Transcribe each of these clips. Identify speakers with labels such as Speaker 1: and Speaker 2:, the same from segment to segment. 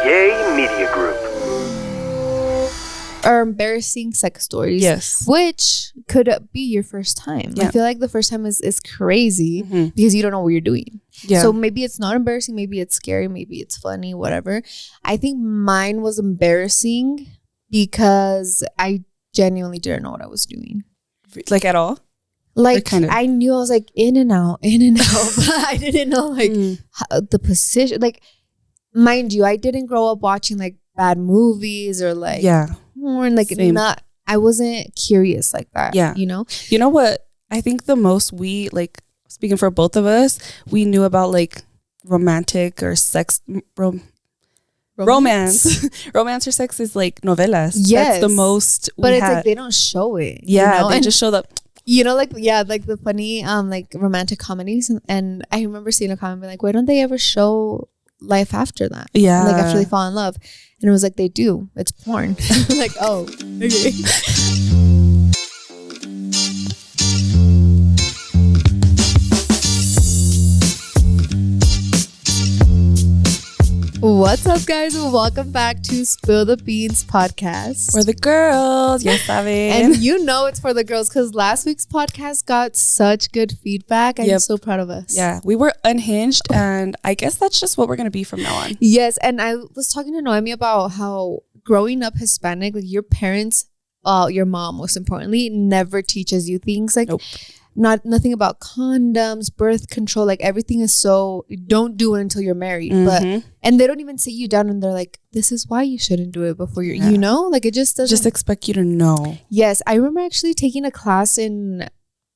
Speaker 1: Yay Media Group.
Speaker 2: Or embarrassing sex stories.
Speaker 3: Yes.
Speaker 2: Which could be your first time.
Speaker 3: Yeah.
Speaker 2: I feel like the first time is crazy because you don't know what you're doing.
Speaker 3: Yeah.
Speaker 2: So maybe it's not embarrassing. Maybe it's scary. Maybe it's funny, whatever. I think mine was embarrassing because I genuinely didn't know what I was doing.
Speaker 3: Like at all?
Speaker 2: Like
Speaker 3: kind of?
Speaker 2: I knew I was like in and out. But I didn't know like how, the position. Like, mind you, I didn't grow up watching like bad movies or like porn. Like not. I wasn't curious like that.
Speaker 3: Yeah.
Speaker 2: You know.
Speaker 3: You know what? I think the most we like, speaking for both of us, we knew about like romantic or sex romance romance or sex is like novelas.
Speaker 2: Yes,
Speaker 3: that's the most.
Speaker 2: But it's like they don't show it.
Speaker 3: Yeah,
Speaker 2: you know?
Speaker 3: they just show the.
Speaker 2: You know, like like the funny like romantic comedies, and I remember seeing a comment being like, why don't they ever show life after that?
Speaker 3: Yeah,
Speaker 2: like after they fall in love, and it was like they do. It's porn. Like, oh, okay. What's up, guys, and welcome back to Spill the Beans podcast.
Speaker 3: For the girls, yes, saben.
Speaker 2: And you know it's for the girls because last week's podcast got such good feedback. I'm so proud of us.
Speaker 3: Yeah, we were unhinged, and I guess that's just what we're gonna be from now on.
Speaker 2: Yes, and I was talking to Noemi about how growing up Hispanic, like your parents, your mom most importantly, never teaches you things like nothing about condoms, birth control. Like everything is so don't do it until you're married. But and they don't even sit you down and they're like, this is why you shouldn't do it before you're you know, like it just doesn't
Speaker 3: just expect you to know.
Speaker 2: Yes, I remember actually taking a class in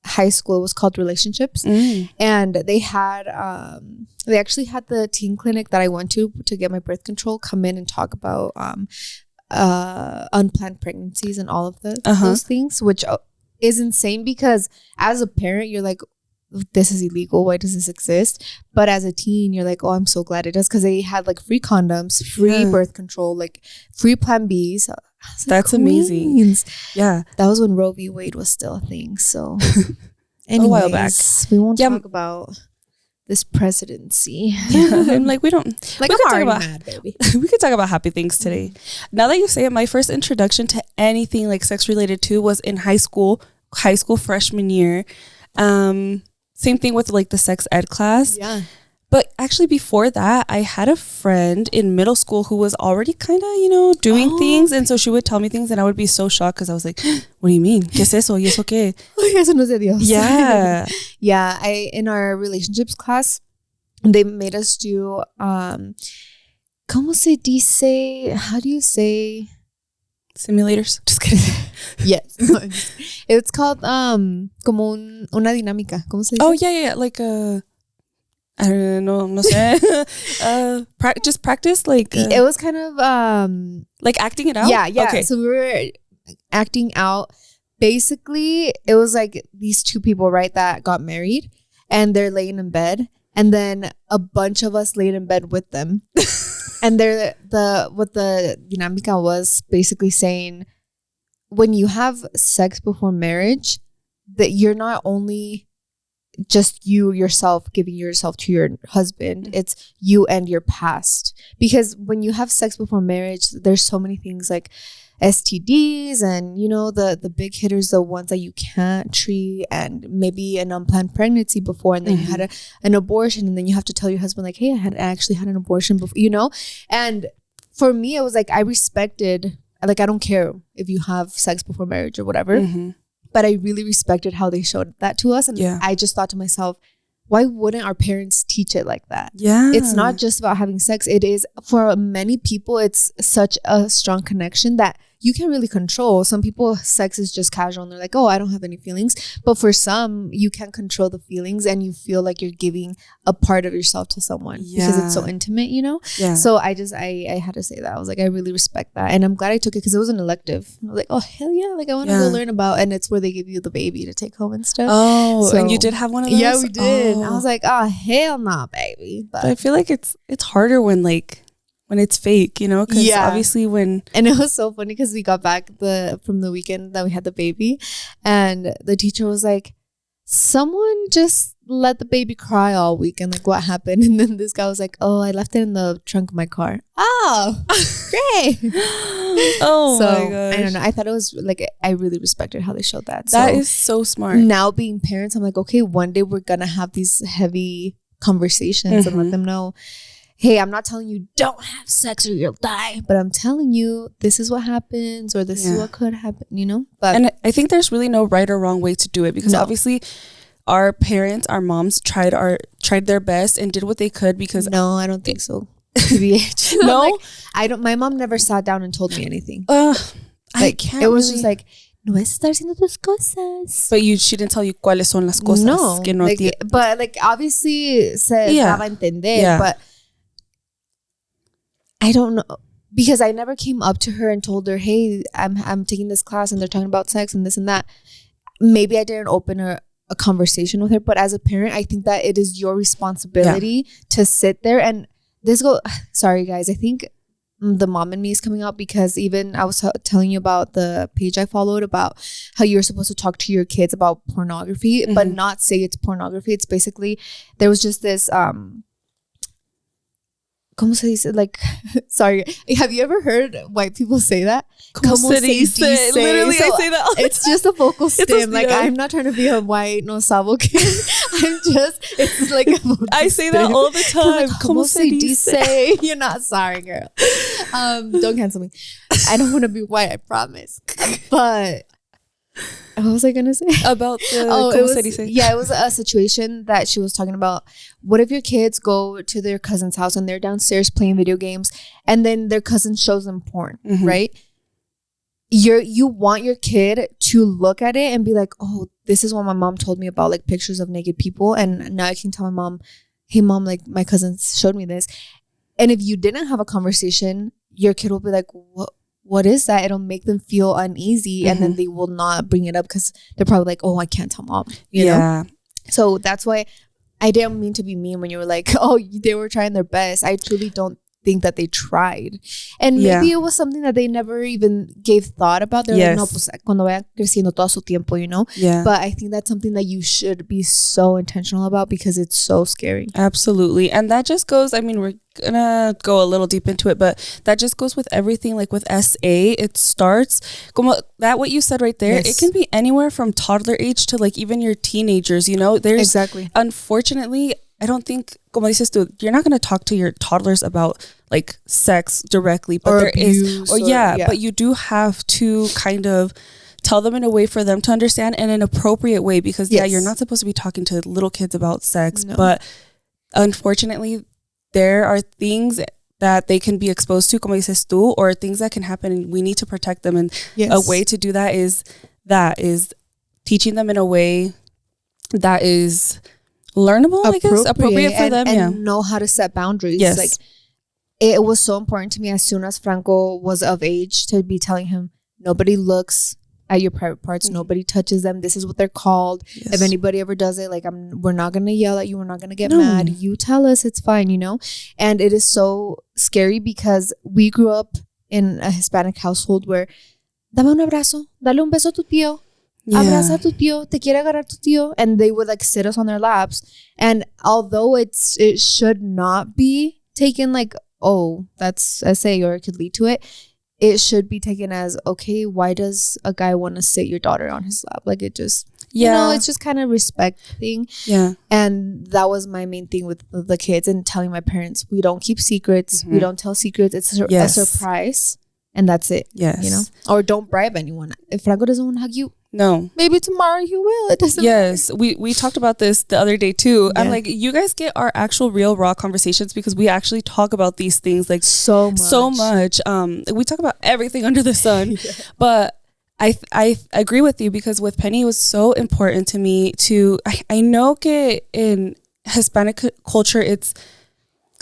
Speaker 2: high school. It was called relationships, and they had they actually had the teen clinic that I went to get my birth control come in and talk about unplanned pregnancies and all of those things, which is insane because as a parent you're like, this is illegal, why does this exist? But as a teen you're like, oh, I'm so glad it does, because they had like free condoms, free birth control, like free plan Bs.
Speaker 3: That's
Speaker 2: like,
Speaker 3: amazing. Yeah,
Speaker 2: that was when Roe v. Wade was still a thing. So
Speaker 3: anyways, a while back,
Speaker 2: we won't talk about this presidency.
Speaker 3: I'm like, we don't
Speaker 2: like,
Speaker 3: we
Speaker 2: I'm
Speaker 3: could
Speaker 2: already
Speaker 3: talk about
Speaker 2: mad, baby.
Speaker 3: we could talk about happy things today. Now that you say it, my first introduction to anything like sex related to was in high school freshman year. Same thing with like the sex ed class.
Speaker 2: Yeah.
Speaker 3: But actually before that, I had a friend in middle school who was already kind of, you know, doing things. And so she would tell me things and I would be so shocked because I was like, what do you mean? ¿Qué es eso? ¿Y eso qué?
Speaker 2: Eso no es de Dios.
Speaker 3: Yeah.
Speaker 2: Yeah. In our relationships class, they made us do, ¿cómo se dice? How do you say?
Speaker 3: Simulators. Just kidding.
Speaker 2: Yes. It's called como una dinámica. ¿Cómo se dice?
Speaker 3: Oh, yeah. Like I don't know, no sé. Just practice, like
Speaker 2: it was kind of
Speaker 3: like acting it out.
Speaker 2: Yeah.
Speaker 3: Okay.
Speaker 2: So we were acting out. Basically, it was like these two people, right, that got married, and they're laying in bed, and then a bunch of us laid in bed with them, and what the dinámica was basically saying, when you have sex before marriage, that you're not only just you yourself giving yourself to your husband, it's you and your past. Because when you have sex before marriage, there's so many things like STDs and, you know, the big hitters, the ones that you can't treat, and maybe an unplanned pregnancy before, and then you had an abortion, and then you have to tell your husband like, hey, I actually had an abortion before, you know. And for me, it was like, I respected, like, I don't care if you have sex before marriage or whatever, but I really respected how they showed that to us. And I just thought to myself, why wouldn't our parents teach it like that? Yeah. It's not just about having sex. It is, for many people, it's such a strong connection that you can't really control. Some people, sex is just casual and they're like, oh, I don't have any feelings. But for some, you can't control the feelings and you feel like you're giving a part of yourself to someone because it's so intimate, you know? Yeah. So I had to say that. I was like, I really respect that. And I'm glad I took it because it was an elective. I was like, oh, hell yeah. Like, I want to go learn about, and it's where they give you the baby to take home and stuff.
Speaker 3: Oh, so, and you did have one of those?
Speaker 2: Yeah, we did. I was like, oh, hell nah, baby.
Speaker 3: But I feel like it's harder when it's fake, you know, because obviously and
Speaker 2: it was so funny because we got back from the weekend that we had the baby, and the teacher was like, someone just let the baby cry all weekend. Like, what happened? And then this guy was like, oh, I left it in the trunk of my car. Oh, great.
Speaker 3: Oh,
Speaker 2: so,
Speaker 3: my gosh.
Speaker 2: I don't know. I thought it was like, I really respected how they showed that.
Speaker 3: That is so smart.
Speaker 2: Now being parents, I'm like, okay, one day we're going to have these heavy conversations and let them know, hey, I'm not telling you don't have sex or you'll die, but I'm telling you this is what happens or this is what could happen, you know? But
Speaker 3: and I think there's really no right or wrong way to do it because obviously our parents, our moms tried their best and did what they could because
Speaker 2: no, I don't think so. TBH.
Speaker 3: No,
Speaker 2: like, I don't. My mom never sat down and told me anything.
Speaker 3: I can't.
Speaker 2: It was just like, no vas a estar haciendo tus cosas.
Speaker 3: But she didn't tell you cuáles son las cosas.
Speaker 2: No,
Speaker 3: que no
Speaker 2: like, but like obviously se daba a entender, but I don't know because I never came up to her and told her, hey, I'm taking this class and they're talking about sex and this and that. Maybe I didn't open a conversation with her, but as a parent, I think that it is your responsibility to sit there and sorry guys, I think the mom in me is coming out because even I was telling you about the page I followed about how you're supposed to talk to your kids about pornography, but not say it's pornography. It's basically, there was just this, ¿cómo se dice? Like, sorry, have you ever heard white people say that?
Speaker 3: ¿Cómo se dice? Literally,
Speaker 2: so
Speaker 3: I say that all the
Speaker 2: it's just a vocal stim. Like,
Speaker 3: yeah.
Speaker 2: I'm not trying to be a white no sabo kid. It's like a vocal
Speaker 3: I say
Speaker 2: stim.
Speaker 3: that all the time.
Speaker 2: Like, ¿cómo se dice? You're not sorry, girl. Don't cancel me. I don't want to be white, I promise. But what was I gonna say
Speaker 3: about the
Speaker 2: it was a situation that she was talking about. What if your kids go to their cousin's house and they're downstairs playing video games and then their cousin shows them porn, right? You want your kid to look at it and be like, oh, this is what my mom told me about, like pictures of naked people, and now I can tell my mom, hey mom, like my cousin showed me this. And if you didn't have a conversation, your kid will be like, what is that? It'll make them feel uneasy and then they will not bring it up because they're probably like, oh, I can't tell mom, you know? So that's why I didn't mean to be mean when you were like, oh, they were trying their best. I truly don't think that they tried. And maybe it was something that they never even gave thought about. They're like, no, pues cuando vaya creciendo todo su tiempo, you know? But I think that's something that you should be so intentional about because it's so scary.
Speaker 3: Absolutely. And that just goes, I mean, we're gonna go a little deep into it, but that just goes with everything. Like with SA, it starts como that what you said right there. It can be anywhere from toddler age to like even your teenagers, you know? There's unfortunately, I don't think, como dices tú, you're not going to talk to your toddlers about like sex directly, but there is, but you do have to kind of tell them in a way for them to understand in an appropriate way because you're not supposed to be talking to little kids about sex, but unfortunately there are things that they can be exposed to, como dices tú, or things that can happen and we need to protect them. And a way to do that is teaching them in a way that is learnable, I guess, appropriate for them,
Speaker 2: and know how to set boundaries. Like, it was so important to me as soon as Franco was of age to be telling him, nobody looks at your private parts, nobody touches them, this is what they're called. If anybody ever does it, like, we're not gonna yell at you, we're not gonna get mad, you tell us, it's fine, you know? And it is so scary because we grew up in a Hispanic household where dame un abrazo, dale un beso a tu tío, abraza a tu tío, te quiere agarrar tu tío, and they would like sit us on their laps. And although it should not be taken like, oh, that's SA or it could lead to it, it should be taken as, okay, why does a guy want to sit your daughter on his lap? Like, it just, you know, it's just kind of respect thing. And that was my main thing with the kids and telling my parents, we don't keep secrets, we don't tell secrets, it's a surprise, and that's it. You know, or don't bribe anyone. If Franco doesn't want to hug you, maybe tomorrow he will. It doesn't matter.
Speaker 3: We talked about this the other day too. I'm like, you guys get our actual real raw conversations because we actually talk about these things like so much. We talk about everything under the sun. But I agree with you because with Penny, it was so important to me to I know que in Hispanic culture it's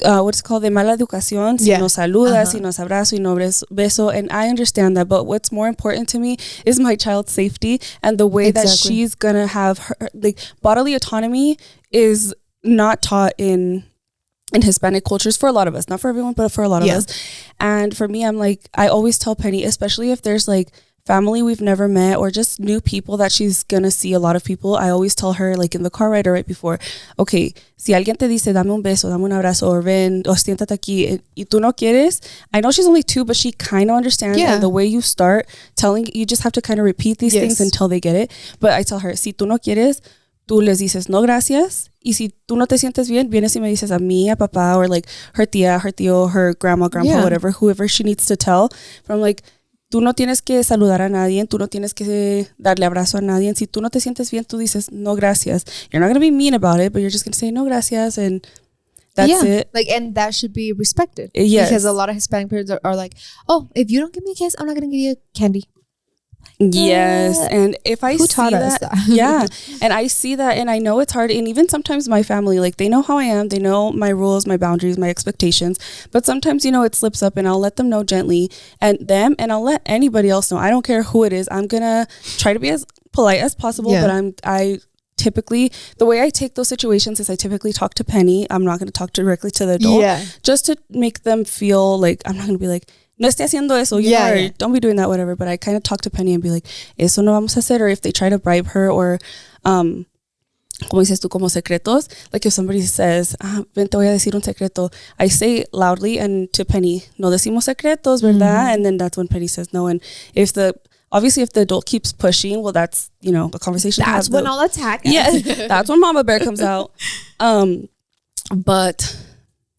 Speaker 3: what's called de mala educación, si nos saludas, si nos abrazo, y no beso, and I understand that, but what's more important to me is my child's safety and the way that she's gonna have her, like, bodily autonomy is not taught in Hispanic cultures for a lot of us, not for everyone, but for a lot of us. And for me, I'm like, I always tell Penny, especially if there's like family we've never met or just new people that she's gonna see a lot of people, I always tell her, like in the car ride or right before, okay, si alguien te dice dame un beso, dame un abrazo, or ven, o siéntate aquí, y tú no quieres, I know she's only 2, but she kind of understands. And the way you start telling, you just have to kind of repeat these things until they get it. But I tell her, si tú no quieres, tú les dices no gracias, y si tú no te sientes bien, vienes y me dices a mí, a papá, or like her tía, her tío, her grandma, grandpa, whatever, whoever she needs to tell. But I'm like, tú no tienes que saludar a nadie, tú no tienes que darle abrazo a nadie. Si tú no te sientes bien, tú dices no gracias. You're not going to be mean about it, but you're just going to say no gracias, and that's it.
Speaker 2: Like, and that should be respected.
Speaker 3: Yes.
Speaker 2: Because a lot of Hispanic parents are like, oh, if you don't give me a kiss, I'm not going to give you candy.
Speaker 3: Yes. And if I see that, yeah, and I see that, and I know it's hard, and even sometimes my family, like, they know how I am, they know my rules, my boundaries, my expectations, but sometimes, you know, it slips up, and I'll let them know gently, and I'll let anybody else know. I don't care who it is. I'm gonna try to be as polite as possible, but I typically, the way I take those situations is I typically talk to Penny. I'm not going to talk directly to the adult, just to make them feel like, I'm not going to be like, no esté haciendo eso, don't be doing that, whatever. But I kind of talk to Penny and be like, eso no vamos a hacer. Or if they try to bribe her, or como dices tú, como secretos, like if somebody says, ven, te voy a decir un secreto, I say loudly and to Penny, no decimos secretos, ¿verdad? And then that's when Penny says no. And if the adult keeps pushing, well, that's, you know, a conversation.
Speaker 2: That's when I'll attack us.
Speaker 3: Yeah, that's when Mama Bear comes out. But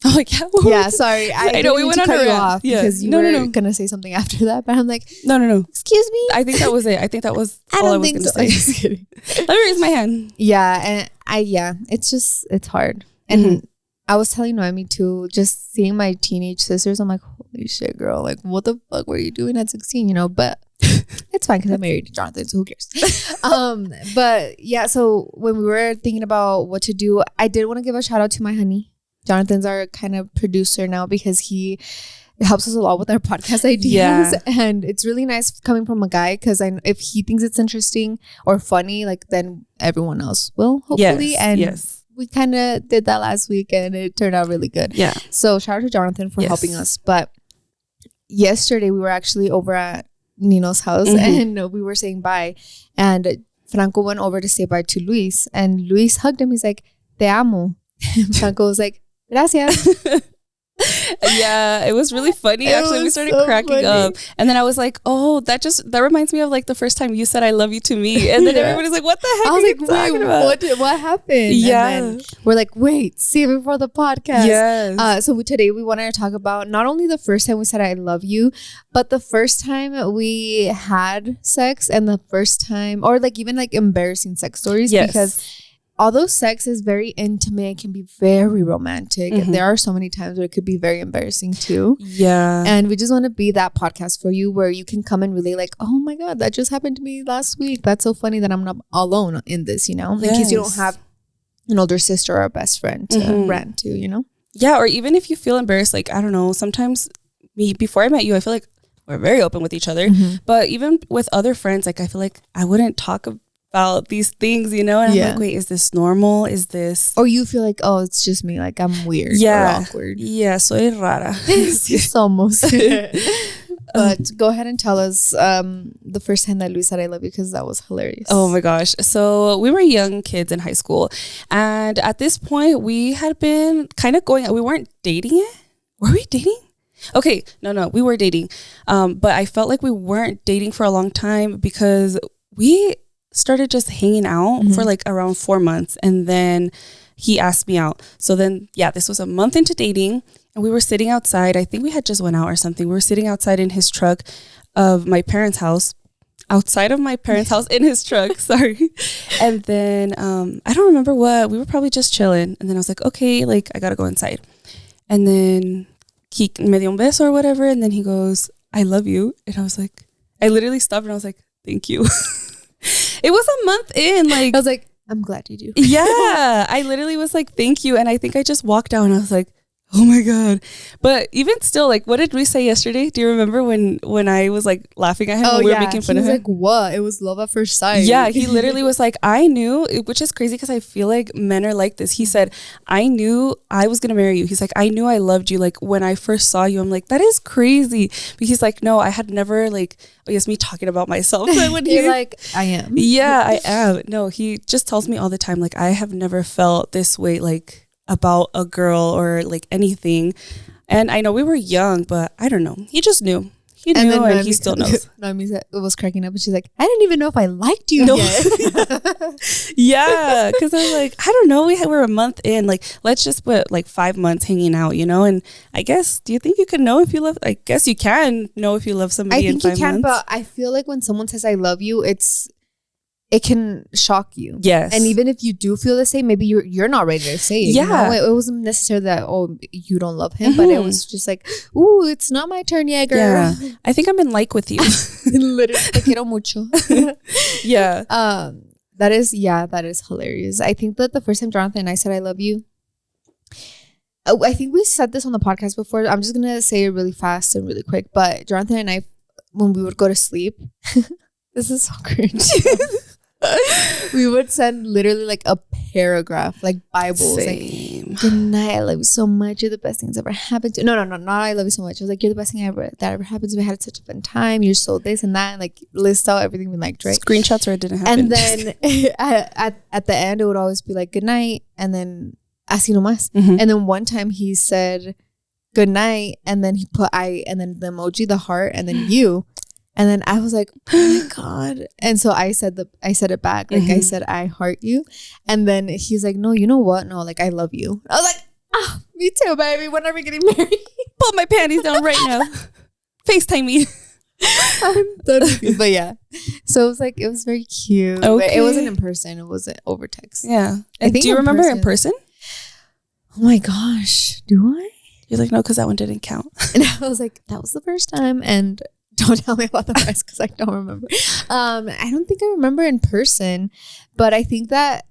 Speaker 3: I'm like,
Speaker 2: sorry.
Speaker 3: I know we went on
Speaker 2: cut
Speaker 3: a
Speaker 2: you
Speaker 3: rant.
Speaker 2: off because you were gonna say something after that, but I'm like,
Speaker 3: no.
Speaker 2: Excuse me.
Speaker 3: I think that was it. I think that was all I was gonna say.
Speaker 2: Just kidding.
Speaker 3: Let me raise my hand.
Speaker 2: Yeah, and it's hard. And I was telling Noemi too, just seeing my teenage sisters, I'm like, holy shit, girl, like what the fuck were you doing at 16? You know, but it's fine because I'm married to Jonathan, so who cares? But yeah, so when we were thinking about what to do, I did want to give a shout out to my honey. Jonathan's our kind of producer now because he helps us a lot with our podcast ideas, and it's really nice coming from a guy because if he thinks it's interesting or funny, like then everyone else will, hopefully. We kind of did that last week and it turned out really good. Yeah. So shout out to Jonathan for helping us. But yesterday we were actually over at Nino's house and we were saying bye, and Franco went over to say bye to Luis, and Luis hugged him. He's like, te amo. And Franco was like, gracias.
Speaker 3: Yeah, it was really funny. Actually, we started cracking up, and then I was like, "Oh, that reminds me of like the first time you said I love you to me," and then everybody's like, "What the heck?" I was like,
Speaker 2: "Wait, what happened?" Yeah, and then we're like, "Wait, save it for the podcast." Yes. So today we wanted to talk about not only the first time we said I love you, but the first time we had sex, and the first time, or like even like embarrassing sex stories, because although sex is very intimate, it can be very romantic. There are so many times where it could be very embarrassing too. Yeah. And we just want to be that podcast for you where you can come and relate like, oh my God, that just happened to me last week. That's so funny that I'm not alone in this, you know? In case you don't have an older sister or a best friend to rant to, you know? Yeah, or even if you feel embarrassed, like, I don't know, sometimes before I met you, I feel like we're very open with each other. But even with other friends, like I feel like I wouldn't talk about these things, you know, and I'm like, wait, is this normal? Is this, or you feel like, oh, it's just me, like I'm weird or awkward? Soy rara. Somos. But go ahead and tell us the first time that Luis said I love you, because that was hilarious. Oh my gosh. So we were young kids in high school, and at this point we had been kind of going, we weren't dating yet. Were we dating? Okay, no, we were dating, but I felt like we weren't dating for a long time because we started just hanging out for like around 4 months, and then he asked me out. So then, this was a month into dating, and we were sitting outside. I think we had just went out or something. We were sitting outside in his truck of my parents' house, outside of my parents' house in his truck. Sorry. And then I don't remember what. We were probably just chilling, and then I was like, okay, like I gotta go inside. And then he me dio un beso or whatever, and then he goes, I love you. And I was like, I literally stopped and I was like, thank you. It was a month in, like I was like, I'm glad you do. Yeah, I literally was like, thank you. And I think I just walked out and I was like,
Speaker 3: Oh my God. But even still, like, what did we say yesterday? Do you remember when I was like laughing at him when we were making fun of him?
Speaker 2: He was like, what? It was love at first sight.
Speaker 3: Yeah, he literally was like, I knew, which is crazy because I feel like men are like this. He said, I knew I was going to marry you. He's like, I knew I loved you. Like when I first saw you, I'm like, that is crazy. But he's like, no, I had never like, oh yes, me talking about myself. When
Speaker 2: You're like, I am.
Speaker 3: Yeah, I am. No, he just tells me all the time, like, I have never felt this way, like, about a girl or like anything. And I know we were young, but I don't know. He just knew. He knew, and he still knows.
Speaker 2: Noemi was cracking up, and she's like, I didn't even know if I liked you yet.
Speaker 3: Yeah, because I was like, I don't know. We're a month in. Like, let's just put like 5 months hanging out, you know? And I guess, do you think you can know if you love? I guess you can know if you love somebody in 5 months. I think you can, but
Speaker 2: I feel like when someone says I love you, it can shock you.
Speaker 3: Yes.
Speaker 2: And even if you do feel the same, maybe you're not ready to say it.
Speaker 3: Yeah.
Speaker 2: You know? It wasn't necessarily that, oh, you don't love him, but it was just like, ooh, it's not my turn yet, girl.
Speaker 3: Yeah. I think I'm in like with you.
Speaker 2: Literally, te quiero mucho.
Speaker 3: Yeah.
Speaker 2: That is hilarious. I think that the first time Jonathan and I said I love you, I think we said this on the podcast before. I'm just going to say it really fast and really quick. But Jonathan and I, when we would go to sleep, this is so cringe. We would send literally like a paragraph, like Bibles.
Speaker 3: Same.
Speaker 2: Like, good night, I love you so much. You're the best thing that's ever happened to me. No, not I love you so much. I was like, you're the best thing that ever happened to me. I had such a fun time. You're so this and that. And like list out everything we liked, right?
Speaker 3: Screenshots where it didn't happen.
Speaker 2: And then at the end, it would always be like, good night. And then así nomás. And then one time he said, good night. And then he put and then the emoji, the heart, and then you. And then I was like, oh my God. And so I said it back. Like I said, I heart you. And then he's like, no, you know what? No, like I love you. I was like, ah, me too, baby. When are we getting married?
Speaker 3: Pull my panties down right now. FaceTime me.
Speaker 2: I'm done with you. But yeah. So it was very cute.
Speaker 3: Okay.
Speaker 2: But it wasn't in person. It wasn't over text.
Speaker 3: Yeah. And do you remember in person?
Speaker 2: Oh my gosh. Do I?
Speaker 3: You're like, no, because that one didn't count.
Speaker 2: And I was like, that was the first time. And don't tell me about the rest because I don't remember. I don't think I remember in person, but I think that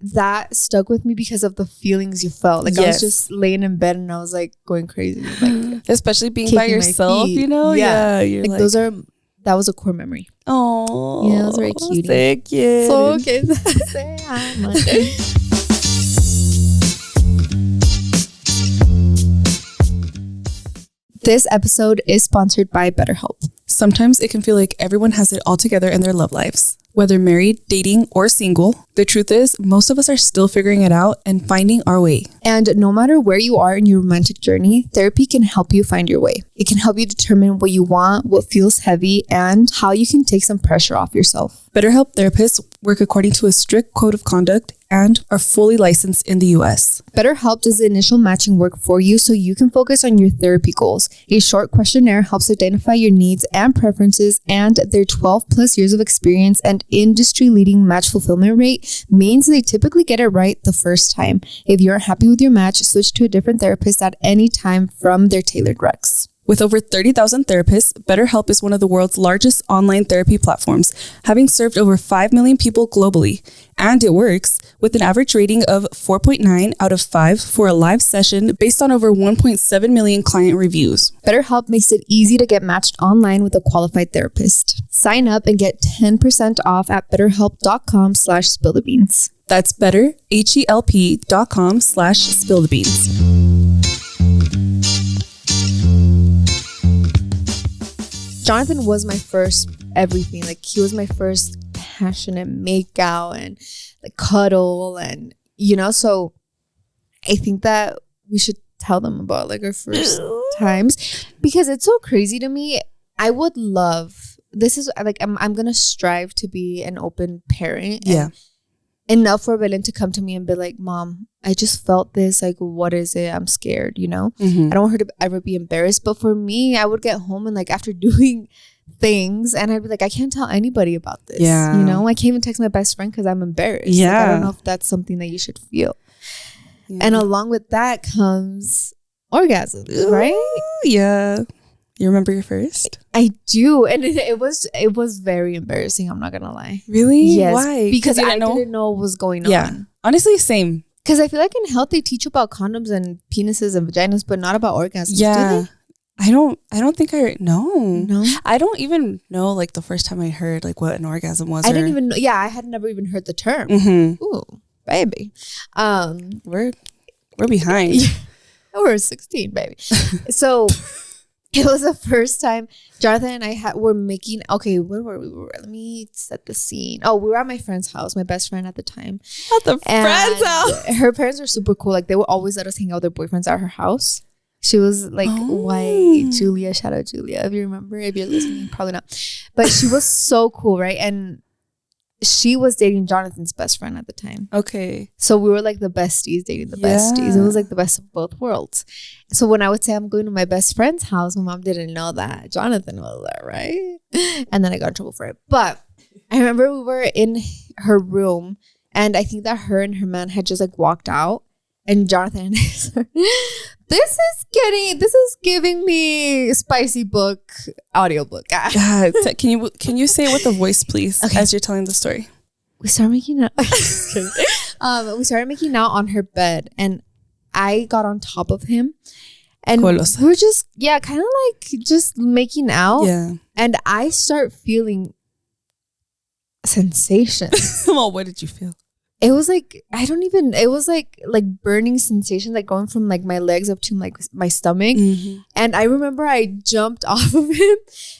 Speaker 2: stuck with me because of the feelings you felt. Like I was just laying in bed and I was like going crazy, like
Speaker 3: especially being by yourself, you know. Yeah, you're
Speaker 2: like that was a core memory.
Speaker 3: Oh,
Speaker 2: yeah, it was very cute.
Speaker 3: Thank you.
Speaker 2: So okay, say hi. This episode is sponsored by BetterHelp.
Speaker 3: Sometimes it can feel like everyone has it all together in their love lives. Whether married, dating, or single, the truth is most of us are still figuring it out and finding our way.
Speaker 2: And no matter where you are in your romantic journey, therapy can help you find your way. It can help you determine what you want, what feels heavy, and how you can take some pressure off yourself.
Speaker 3: BetterHelp therapists work according to a strict code of conduct and are fully licensed in the US.
Speaker 2: BetterHelp does the initial matching work for you so you can focus on your therapy goals. A short questionnaire helps identify your needs and preferences, and their 12 plus years of experience and industry-leading match fulfillment rate means they typically get it right the first time. If you're happy with your match, switch to a different therapist at any time from their tailored recs.
Speaker 3: With over 30,000 therapists, BetterHelp is one of the world's largest online therapy platforms, having served over 5 million people globally. And it works, with an average rating of 4.9 out of 5 for a live session based on over 1.7 million client reviews.
Speaker 2: BetterHelp makes it easy to get matched online with a qualified therapist. Sign up and get 10% off at betterhelp.com/spillthebeans.
Speaker 3: That's betterhelp.com/spillthebeans.
Speaker 2: Jonathan was my first everything. Like he was my first passionate make out and like cuddle and so I think that we should tell them about like our first times because it's so crazy to me. I would love, this is like I'm gonna strive to be an open parent.
Speaker 3: Yeah.
Speaker 2: Enough for Belen to come to me and be like, Mom, I just felt this. Like, what is it? I'm scared, I don't want her to ever be embarrassed. But for me, I would get home and like after doing things and I'd be like, I can't tell anybody about this.
Speaker 3: Yeah.
Speaker 2: I can't even text my best friend because I'm embarrassed.
Speaker 3: Yeah.
Speaker 2: Like, I don't know if that's something that you should feel. Yeah. And along with that comes orgasms, right?
Speaker 3: Yeah. You remember your first?
Speaker 2: I do. And it was very embarrassing. I'm not going to lie.
Speaker 3: Really?
Speaker 2: Yes.
Speaker 3: Why?
Speaker 2: Because I didn't know what was going on.
Speaker 3: Yeah. Honestly, same.
Speaker 2: Because I feel like in health they teach you about condoms and penises and vaginas, but not about orgasms.
Speaker 3: Yeah.
Speaker 2: Do they?
Speaker 3: I don't think no.
Speaker 2: No.
Speaker 3: I don't even know like the first time I heard like what an orgasm was.
Speaker 2: I didn't even know. Yeah, I had never even heard the term.
Speaker 3: Mm-hmm.
Speaker 2: Ooh, baby.
Speaker 3: We're behind.
Speaker 2: We're 16, baby. So it was the first time Jonathan and I were making. Okay, where were we? Let me set the scene. Oh, we were at my friend's house. My best friend at the time.
Speaker 3: At the friend's house.
Speaker 2: Her parents were super cool. Like they would always let us hang out with their boyfriends at her house. She was like white Julia. Shout out Julia if you remember. If you're listening, probably not. But she was so cool, right? And she was dating Jonathan's best friend at the time.
Speaker 3: Okay.
Speaker 2: So we were like the besties dating the besties. It was like the best of both worlds. So when I would say I'm going to my best friend's house, my mom didn't know that Jonathan was there, right? And then I got in trouble for it. But I remember we were in her room and I think that her and her man had just like walked out. And Jonathan, this is giving me spicy book audiobook.
Speaker 3: God, can you say it with a voice, please,
Speaker 2: okay.
Speaker 3: as you're telling the story?
Speaker 2: We started making out. We started making out on her bed, and I got on top of him, and we were just kind of like just making out.
Speaker 3: Yeah,
Speaker 2: and I start feeling sensations.
Speaker 3: Well, what did you feel?
Speaker 2: It was like it was like burning sensation, like going from like my legs up to like my stomach. Mm-hmm. And I remember I jumped off of him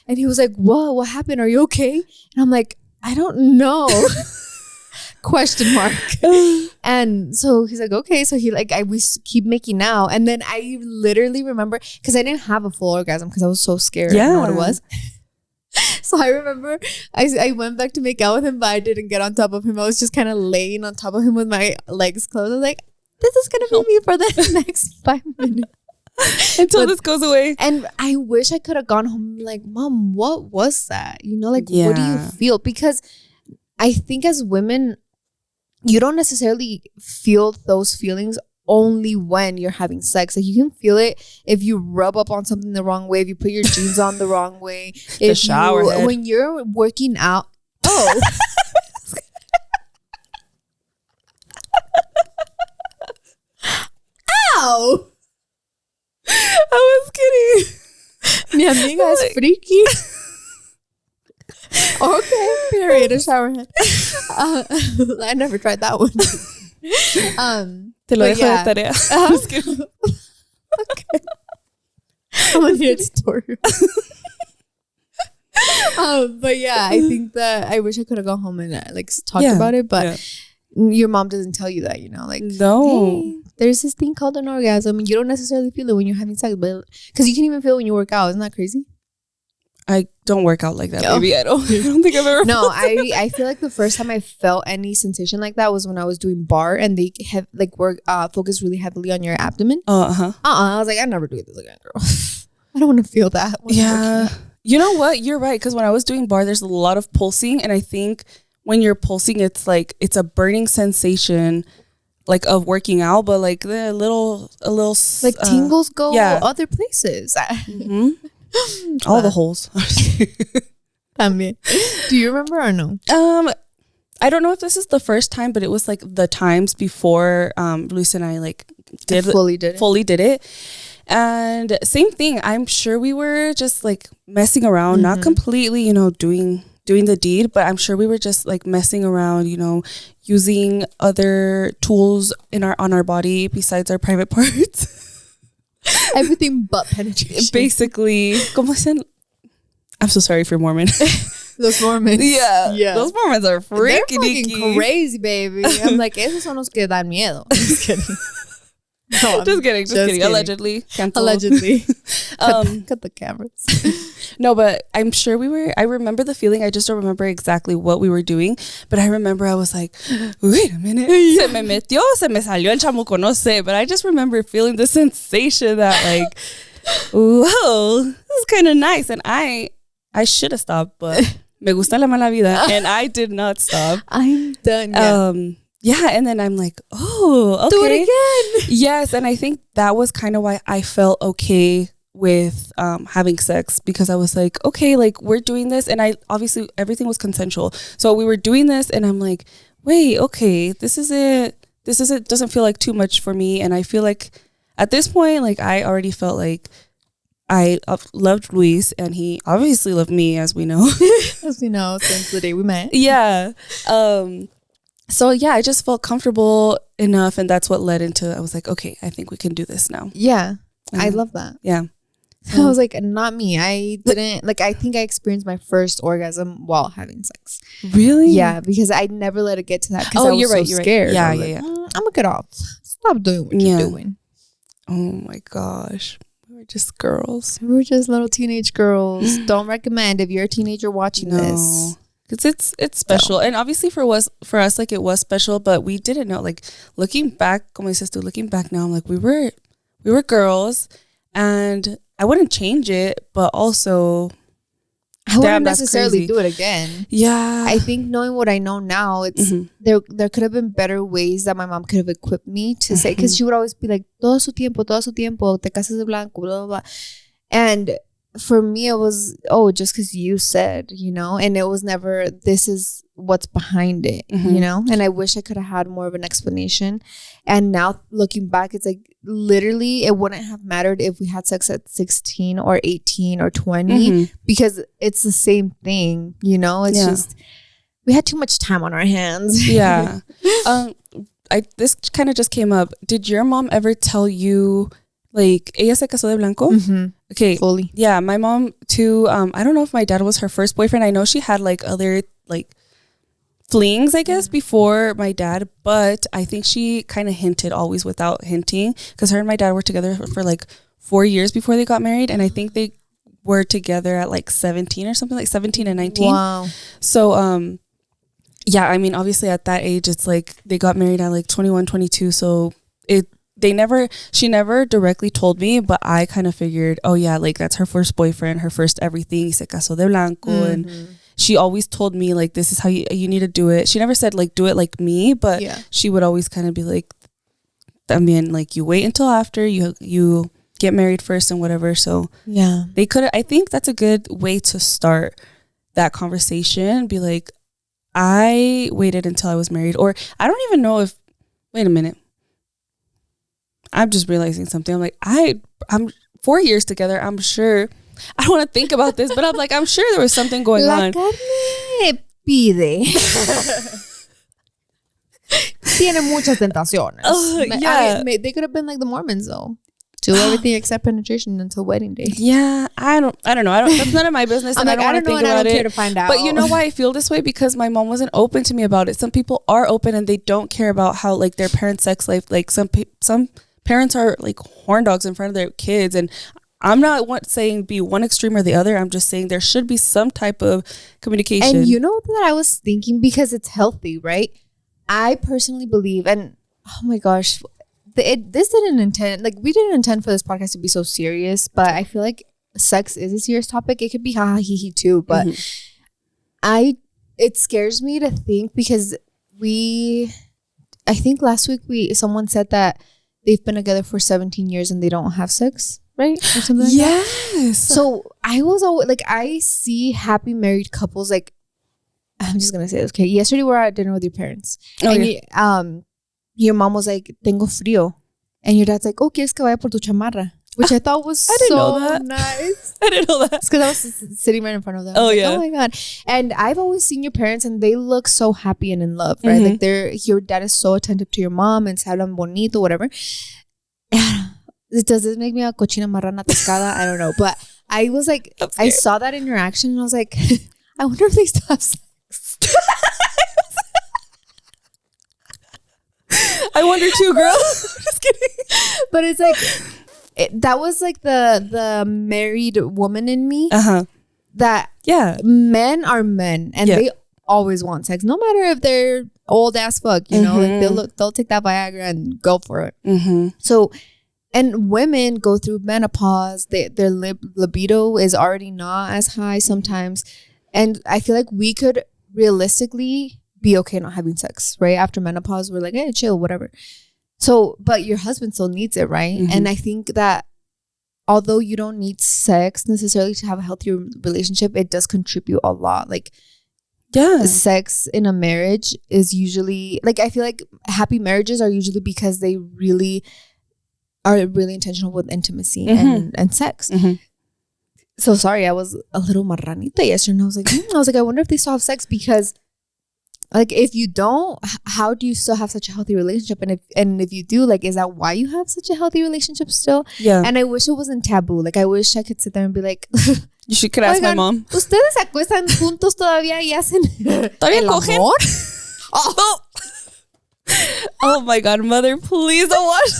Speaker 2: and he was like, "Whoa, what happened? Are you okay?" And I'm like, "I don't know." Question mark. And so he's like, "Okay." So we keep making out. And then I literally remember, because I didn't have a full orgasm because I was so scared. Yeah. I know what it was. So I remember I went back to make out with him, but I didn't get on top of him. I was just kind of laying on top of him with my legs closed. I was like, this is going to be me for the next 5 minutes.
Speaker 3: Until this goes away.
Speaker 2: And I wish I could have gone home like, "Mom, what was that? You know, like, what do you feel?" Because I think as women, you don't necessarily feel those feelings only when you're having sex. Like you can feel it if you rub up on something the wrong way, if you put your jeans on the wrong way,
Speaker 3: the shower head.
Speaker 2: When you're working out. Oh. Ow!
Speaker 3: I was kidding.
Speaker 2: Mi amiga es freaky. Okay, period. A shower head. I never tried that one.
Speaker 3: Te lo dejo de tarea. Just kidding.
Speaker 2: Okay. I'm gonna hear a story. But yeah, I think that I wish I could have gone home and like talked about it, but your mom doesn't tell you that, you know, like,
Speaker 3: no,
Speaker 2: hey, there's this thing called an orgasm, and you don't necessarily feel it when you're having sex, but because you can even feel it when you work out. Isn't that crazy?
Speaker 3: I don't work out like that, baby. I don't think I've ever.
Speaker 2: No, I feel like the first time I felt any sensation like that was when I was doing bar, and they have like work focus really heavily on your abdomen. I was like, I never do this again, girl. I don't want to feel that.
Speaker 3: Yeah, you know what? You're right, because when I was doing bar, there's a lot of pulsing, and I think when you're pulsing, it's like it's a burning sensation, like of working out, but like the little like
Speaker 2: tingles go other places.
Speaker 3: Mm-hmm. All the holes.
Speaker 2: También. Do you remember or no?
Speaker 3: I don't know if this is the first time, but it was like the times before Luis and I like fully did it. And same thing. I'm sure we were just like messing around, not completely, you know, doing the deed, but I'm sure we were just like messing around, you know, using other tools on our body besides our private parts.
Speaker 2: Everything but penetration.
Speaker 3: Basically. I'm so sorry for Mormon.
Speaker 2: Those Mormons.
Speaker 3: Yeah. Those Mormons are freaking
Speaker 2: fucking crazy, baby. I'm like, esos son los que dan miedo. I'm just kidding. No,
Speaker 3: just kidding. Allegedly.
Speaker 2: Allegedly. Cut the cameras.
Speaker 3: No, but I'm sure I remember the feeling. I just don't remember exactly what we were doing. But I remember I was like, wait a minute. Se me metió, se me salió el chamuco, no sé. But I just remember feeling the sensation that like, whoa, this is kind of nice. And I should have stopped, but me gusta la mala vida. And I did not stop.
Speaker 2: I'm done.
Speaker 3: Yeah, and then I'm like, oh, okay.
Speaker 2: Do it again.
Speaker 3: Yes, and I think that was kind of why I felt okay with having sex, because I was like, okay, like we're doing this, and I obviously everything was consensual. So we were doing this, and I'm like, wait, okay, this isn't doesn't feel like too much for me. And I feel like at this point, like I already felt like I loved Luis, and he obviously loved me, as we know.
Speaker 2: As we know, since the day we met.
Speaker 3: Yeah. So yeah, I just felt comfortable enough, and that's what led into, I was like, okay, I think we can do this now.
Speaker 2: Yeah. I love that.
Speaker 3: Yeah.
Speaker 2: I was like, not me. I didn't, like, I think I experienced my first orgasm while having sex.
Speaker 3: Really?
Speaker 2: Yeah, because I never let it get to that because I was
Speaker 3: you're right,
Speaker 2: so scared.
Speaker 3: Yeah,
Speaker 2: yeah. I'm gonna get off. Stop doing what you're doing.
Speaker 3: Oh my gosh. We're just girls.
Speaker 2: We're just little teenage girls. Don't recommend if you're a teenager watching this.
Speaker 3: Because it's special. So. And obviously for us, like, it was special, but we didn't know. Like, looking back, looking back now, I'm like, we were girls, and I wouldn't change it, but also
Speaker 2: I wouldn't necessarily do it again.
Speaker 3: Yeah.
Speaker 2: I think knowing what I know now, it's there could have been better ways that my mom could have equipped me to say, because she would always be like, todo su tiempo, te casas de blanco, blah, blah, blah. And for me, it was, just because you said, and it was never, this is what's behind it, and I wish I could have had more of an explanation. And now looking back, it's like, literally, it wouldn't have mattered if we had sex at 16 or 18 or 20, because it's the same thing, it's just, we had too much time on our hands.
Speaker 3: Yeah. This kind of just came up. Did your mom ever tell you, like, ella se casó de blanco? Okay.
Speaker 2: Fully.
Speaker 3: Yeah, my mom too. I don't know if my dad was her first boyfriend. I know she had like other like flings, I guess, before my dad, but I think she kind of hinted always without hinting, because her and my dad were together for like 4 years before they got married, and I think they were together at like 17 or something, like 17 and 19.
Speaker 2: Wow.
Speaker 3: So yeah, I mean, obviously at that age, it's like they got married at like 21, 22, so she never directly told me, but I kind of figured, oh yeah, like that's her first boyfriend, her first everything, se casó de blanco. And she always told me, like, this is how you need to do it. She never said, like, do it like me, but she would always kind of be like, I mean, like, you wait until after you get married first and whatever. So
Speaker 2: yeah,
Speaker 3: I think that's a good way to start that conversation. Be like, I waited until I was married, or I don't even know if, wait a minute, I'm just realizing something. I'm like, I'm 4 years together. I'm sure, I don't want to think about this, but I'm like, I'm sure there was something going on.
Speaker 2: Carne pide. Tiene muchas tentaciones. They could have been like the Mormons, though. Do everything except penetration until wedding day.
Speaker 3: Yeah, I don't know. That's none of my business.
Speaker 2: I'm like,
Speaker 3: I don't want to think about it.
Speaker 2: Care to find out.
Speaker 3: But you know why I feel this way? Because my mom wasn't open to me about it. Some people are open and they don't care about how, like, their parents' sex life. Like, some parents are like horn dogs in front of their kids, and I'm not saying be one extreme or the other. I'm just saying there should be some type of communication.
Speaker 2: And you know that I was thinking, because it's healthy, right? I personally believe, and oh my gosh, this didn't intend, like, we didn't intend for this podcast to be so serious, but I feel like sex is a serious topic. It could be ha ha he he too, but it scares me to think, because I think last week someone said that they've been together for 17 years and they don't have sex, right? Or something like that. So I was always like, I see happy married couples, like, I'm just gonna say this. Okay, yesterday we were at dinner with your parents, and your mom was like, "Tengo frío," and your dad's like, "Oh, quieres que vaya por tu chamarra?" Which I thought was nice.
Speaker 3: I didn't know that.
Speaker 2: It's because I was sitting right in front of them.
Speaker 3: Oh, yeah.
Speaker 2: Oh my god! And I've always seen your parents, and they look so happy and in love, right? Like, your dad is so attentive to your mom, and se hablan bonito, whatever. Does this make me a cochina marrana atascada? I don't know, but I was like, I saw that interaction, and I was like, I wonder if they still have sex.
Speaker 3: I wonder too, girl. Just kidding.
Speaker 2: But it's like, that was like the married woman in me. That men are men, and they always want sex, no matter if they're old as fuck. You know, like they'll take that Viagra and go for it. So, and women go through menopause. Their libido is already not as high sometimes, and I feel like we could realistically be okay not having sex, right? After menopause, we're like, hey, chill, whatever. So, but your husband still needs it, right? And I think that although you don't need sex necessarily to have a healthy relationship, it does contribute a lot. Like, sex in a marriage is usually like, I feel like happy marriages are usually because they really are really intentional with intimacy and sex. So sorry, I was a little marranita yesterday, and I was like, I wonder if they still have sex, because like, if you don't, how do you still have such a healthy relationship? And if you do, like, is that why you have such a healthy relationship still?
Speaker 3: Yeah.
Speaker 2: And I wish it wasn't taboo. Like, I wish I could sit there and be like,
Speaker 3: you could ask my mom.
Speaker 2: ¿Ustedes se acuestan juntos todavía y hacen
Speaker 3: ¿Todavía
Speaker 2: el
Speaker 3: cogen?
Speaker 2: amor?
Speaker 3: Oh my God, mother, please don't watch.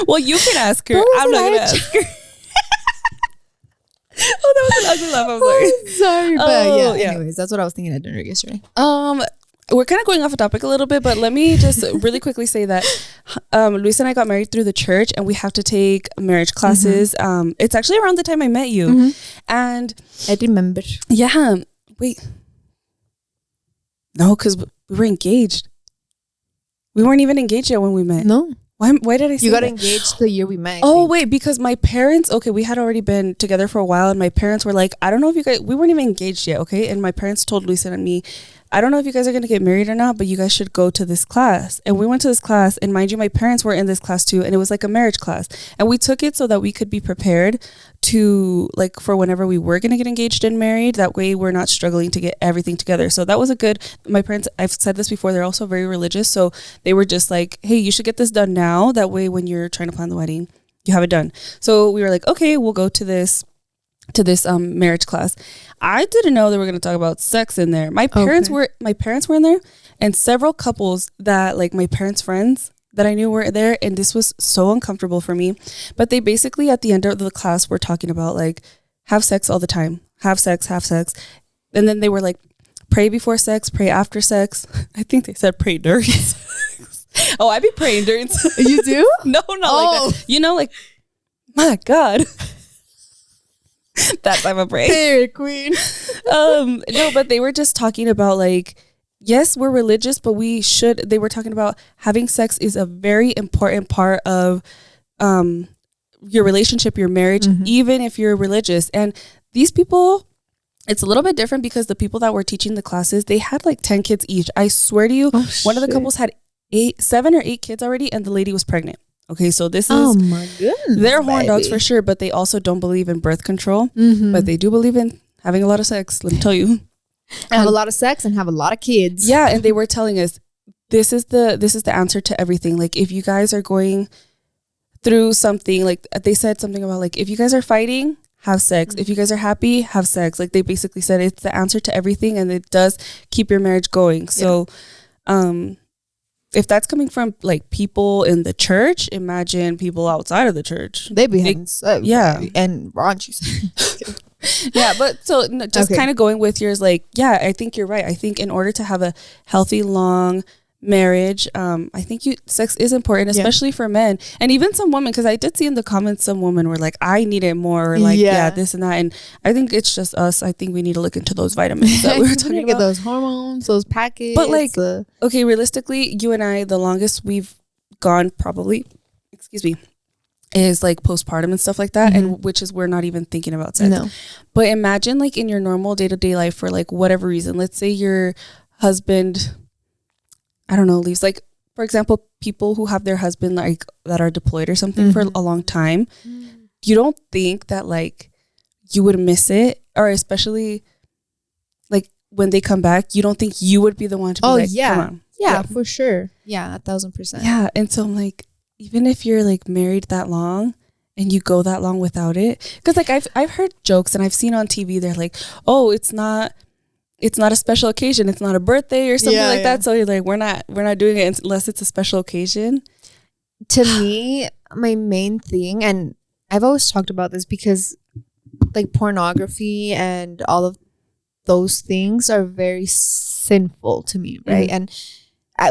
Speaker 3: Well, you can ask her. I'm not gonna ask her. Oh, that was an ugly laugh. I'm sorry.
Speaker 2: But yeah. Anyways, that's what I was thinking at dinner yesterday.
Speaker 3: We're kind of going off a topic a little bit, but let me just really quickly say that Luis and I got married through the church, and we have to take marriage classes. It's actually around the time I met you, and
Speaker 2: I remember.
Speaker 3: Yeah. Wait. No, because we were engaged. We weren't even engaged yet when we met.
Speaker 2: No.
Speaker 3: Why did I say
Speaker 2: you got
Speaker 3: that?
Speaker 2: engaged the year we met?
Speaker 3: Oh, wait, because my parents, okay, we had already been together for a while, and my parents were like, I don't know if you guys, we weren't even engaged yet, okay? And my parents told Luisa and me, I don't know if you guys are going to get married or not, but you guys should go to this class. And we went to this class, and mind you, my parents were in this class too, and it was like a marriage class. And we took it so that we could be prepared to, like, for whenever we were going to get engaged and married. That way we're not struggling to get everything together. So that was a good, my parents, I've said this before, they're also very religious. So they were just like, hey, you should get this done now. That way when you're trying to plan the wedding, you have it done. So we were like, okay, we'll go to this marriage class. I didn't know they were going to talk about sex in there. My parents were in there, and several couples that, like, my parents' friends that I knew were there, and this was so uncomfortable for me. But they basically at the end of the class were talking about, like, have sex all the time, have sex, and then they were like, pray before sex, pray after sex. I think they said pray during sex. Oh, I be praying during sex.
Speaker 2: You do?
Speaker 3: No, not like that. You know, like, my God. That type of prayer.
Speaker 2: Hey, queen.
Speaker 3: No, but they were just talking about, like, yes, we're religious, but they were talking about having sex is a very important part of your relationship, your marriage, even if you're religious. And these people, it's a little bit different because the people that were teaching the classes, they had like 10 kids each. I swear to you, one of the couples had 7 or 8 kids already, and the lady was pregnant. Okay, so this is,
Speaker 2: oh my goodness,
Speaker 3: they're horn dogs for sure, but they also don't believe in birth control, but they do believe in having a lot of sex, let me tell you.
Speaker 2: Have a lot of sex and have a lot of kids.
Speaker 3: Yeah, and they were telling us, this is the answer to everything. Like, if you guys are going through something, like they said something about, like, if you guys are fighting, have sex. If you guys are happy, have sex. Like, they basically said it's the answer to everything, and it does keep your marriage going. So, if that's coming from, like, people in the church, imagine people outside of the church.
Speaker 2: They be having and raunchy.
Speaker 3: Yeah, but so just kind of going with yours, like, yeah, I think you're right. I think in order to have a healthy, long marriage, I think sex is important, especially for men, and even some women, because I did see in the comments some women were like, I need it more, or like, this and that. And I think it's just us. I think we need to look into those vitamins that we were talking about,
Speaker 2: those hormones, those packets.
Speaker 3: But like, okay, realistically, you and I, the longest we've gone probably, is like postpartum and stuff like that, and which is we're not even thinking about sex. No. But imagine, like, in your normal day-to-day life, for like whatever reason, let's say your husband, I don't know, leaves. Like, for example, people who have their husband, like, that are deployed or something for a long time, you don't think that, like, you would miss it, or especially like when they come back, you don't think you would be the one to be come on.
Speaker 2: Yeah, for sure. Yeah, 1000%.
Speaker 3: Yeah, and so I'm like, even if you're like married that long and you go that long without it, because like I've heard jokes and I've seen on TV, they're like, oh, it's not a special occasion, it's not a birthday or something like that. So you're like, we're not doing it unless it's a special occasion.
Speaker 2: To me, my main thing, and I've always talked about this, because like pornography and all of those things are very sinful to me, right? And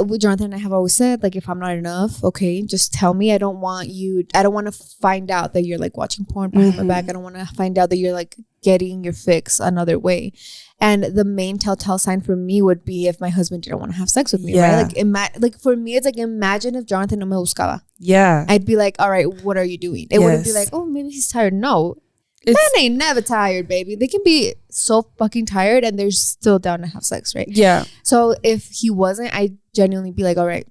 Speaker 2: with Jonathan and I have always said, like, if I'm not enough, okay, just tell me. I don't want to find out that you're like watching porn behind my back. I don't want to find out that you're like getting your fix another way. And the main telltale sign for me would be if my husband didn't want to have sex with me, right? Like, like for me, it's like, imagine if Jonathan no me buscaba.
Speaker 3: Yeah.
Speaker 2: I'd be like, all right, what are you doing? It wouldn't be like, oh, maybe he's tired. No. Men ain't never tired, baby. They can be so fucking tired and they're still down to have sex, right?
Speaker 3: Yeah.
Speaker 2: So if he wasn't, I'd genuinely be like, all right,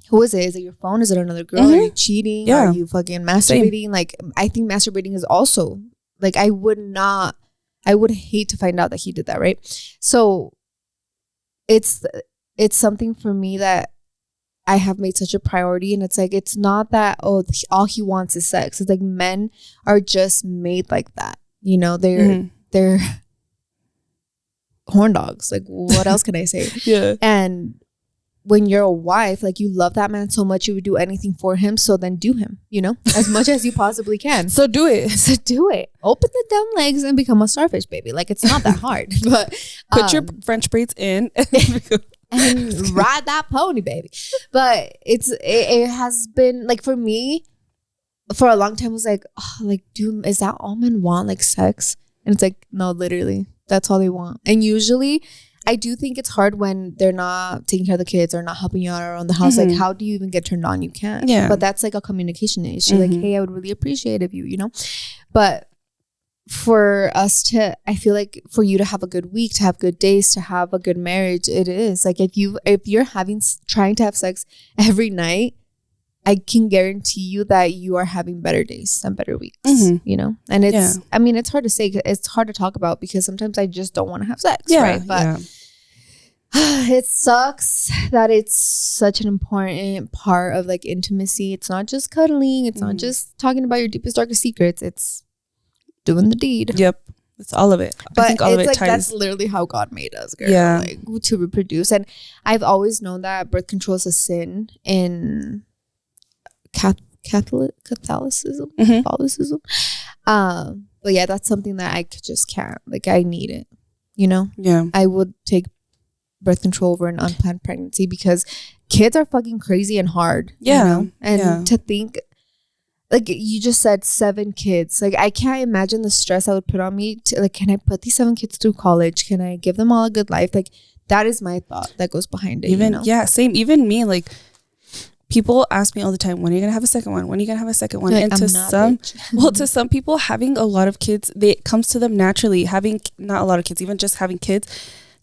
Speaker 2: who is it? Is it your phone? Is it another girl? Are you cheating?
Speaker 3: Yeah.
Speaker 2: Are you fucking masturbating? Same. Like, I think masturbating is also, like, I would hate to find out that he did that, right? So it's something for me that I have made such a priority, and it's like, it's not that, all he wants is sex. It's like, men are just made like that. You know, they're horn dogs. Like, what else can I say?
Speaker 3: Yeah.
Speaker 2: And when you're a wife, like, you love that man so much, you would do anything for him. So then do him, you know, as much as you possibly can.
Speaker 3: So do it.
Speaker 2: So do it. Open the dumb legs and become a starfish, baby. Like, it's not that hard. But
Speaker 3: put your French braids in.
Speaker 2: And ride that pony, baby. But it has been, like, for me, for a long time, was like, oh, like, dude, is that all men want, like, sex? And it's like, no, literally, that's all they want. And usually, I do think it's hard when they're not taking care of the kids or not helping you out around the house. Like, how do you even get turned on? You can't.
Speaker 3: Yeah.
Speaker 2: But that's like a communication issue. Like, hey, I would really appreciate if you know. But for us to, I feel like for you to have a good week, to have good days, to have a good marriage, it is like, if you're trying to have sex every night, I can guarantee you that you are having better days and better weeks, you know? And I mean, it's hard to say, it's hard to talk about, because sometimes I just don't want to have sex, right? But it sucks that it's such an important part of, like, intimacy. It's not just cuddling. It's not just talking about your deepest, darkest secrets. It's doing the deed.
Speaker 3: Yep. It's all of it.
Speaker 2: But I think all of it like, that's literally how God made us, girl.
Speaker 3: Yeah.
Speaker 2: Like, to reproduce. And I've always known that birth control is a sin in Catholicism. But yeah, that's something that I just can't. Like, I need it. You know?
Speaker 3: Yeah.
Speaker 2: I would take birth control over an unplanned pregnancy, because kids are fucking crazy and hard.
Speaker 3: Yeah.
Speaker 2: You know? And to think, like, you just said 7 kids. Like, I can't imagine the stress I would put on me to, like, can I put these 7 kids through college? Can I give them all a good life? Like, that is my thought that goes behind it.
Speaker 3: Even,
Speaker 2: you know?
Speaker 3: yeah, same. Even me, like, people ask me all the time, when are you gonna have a second one? When are you gonna have a second one?
Speaker 2: Like,
Speaker 3: and to some people, having a lot of kids, it comes to them naturally. Having not a lot of kids, even just having kids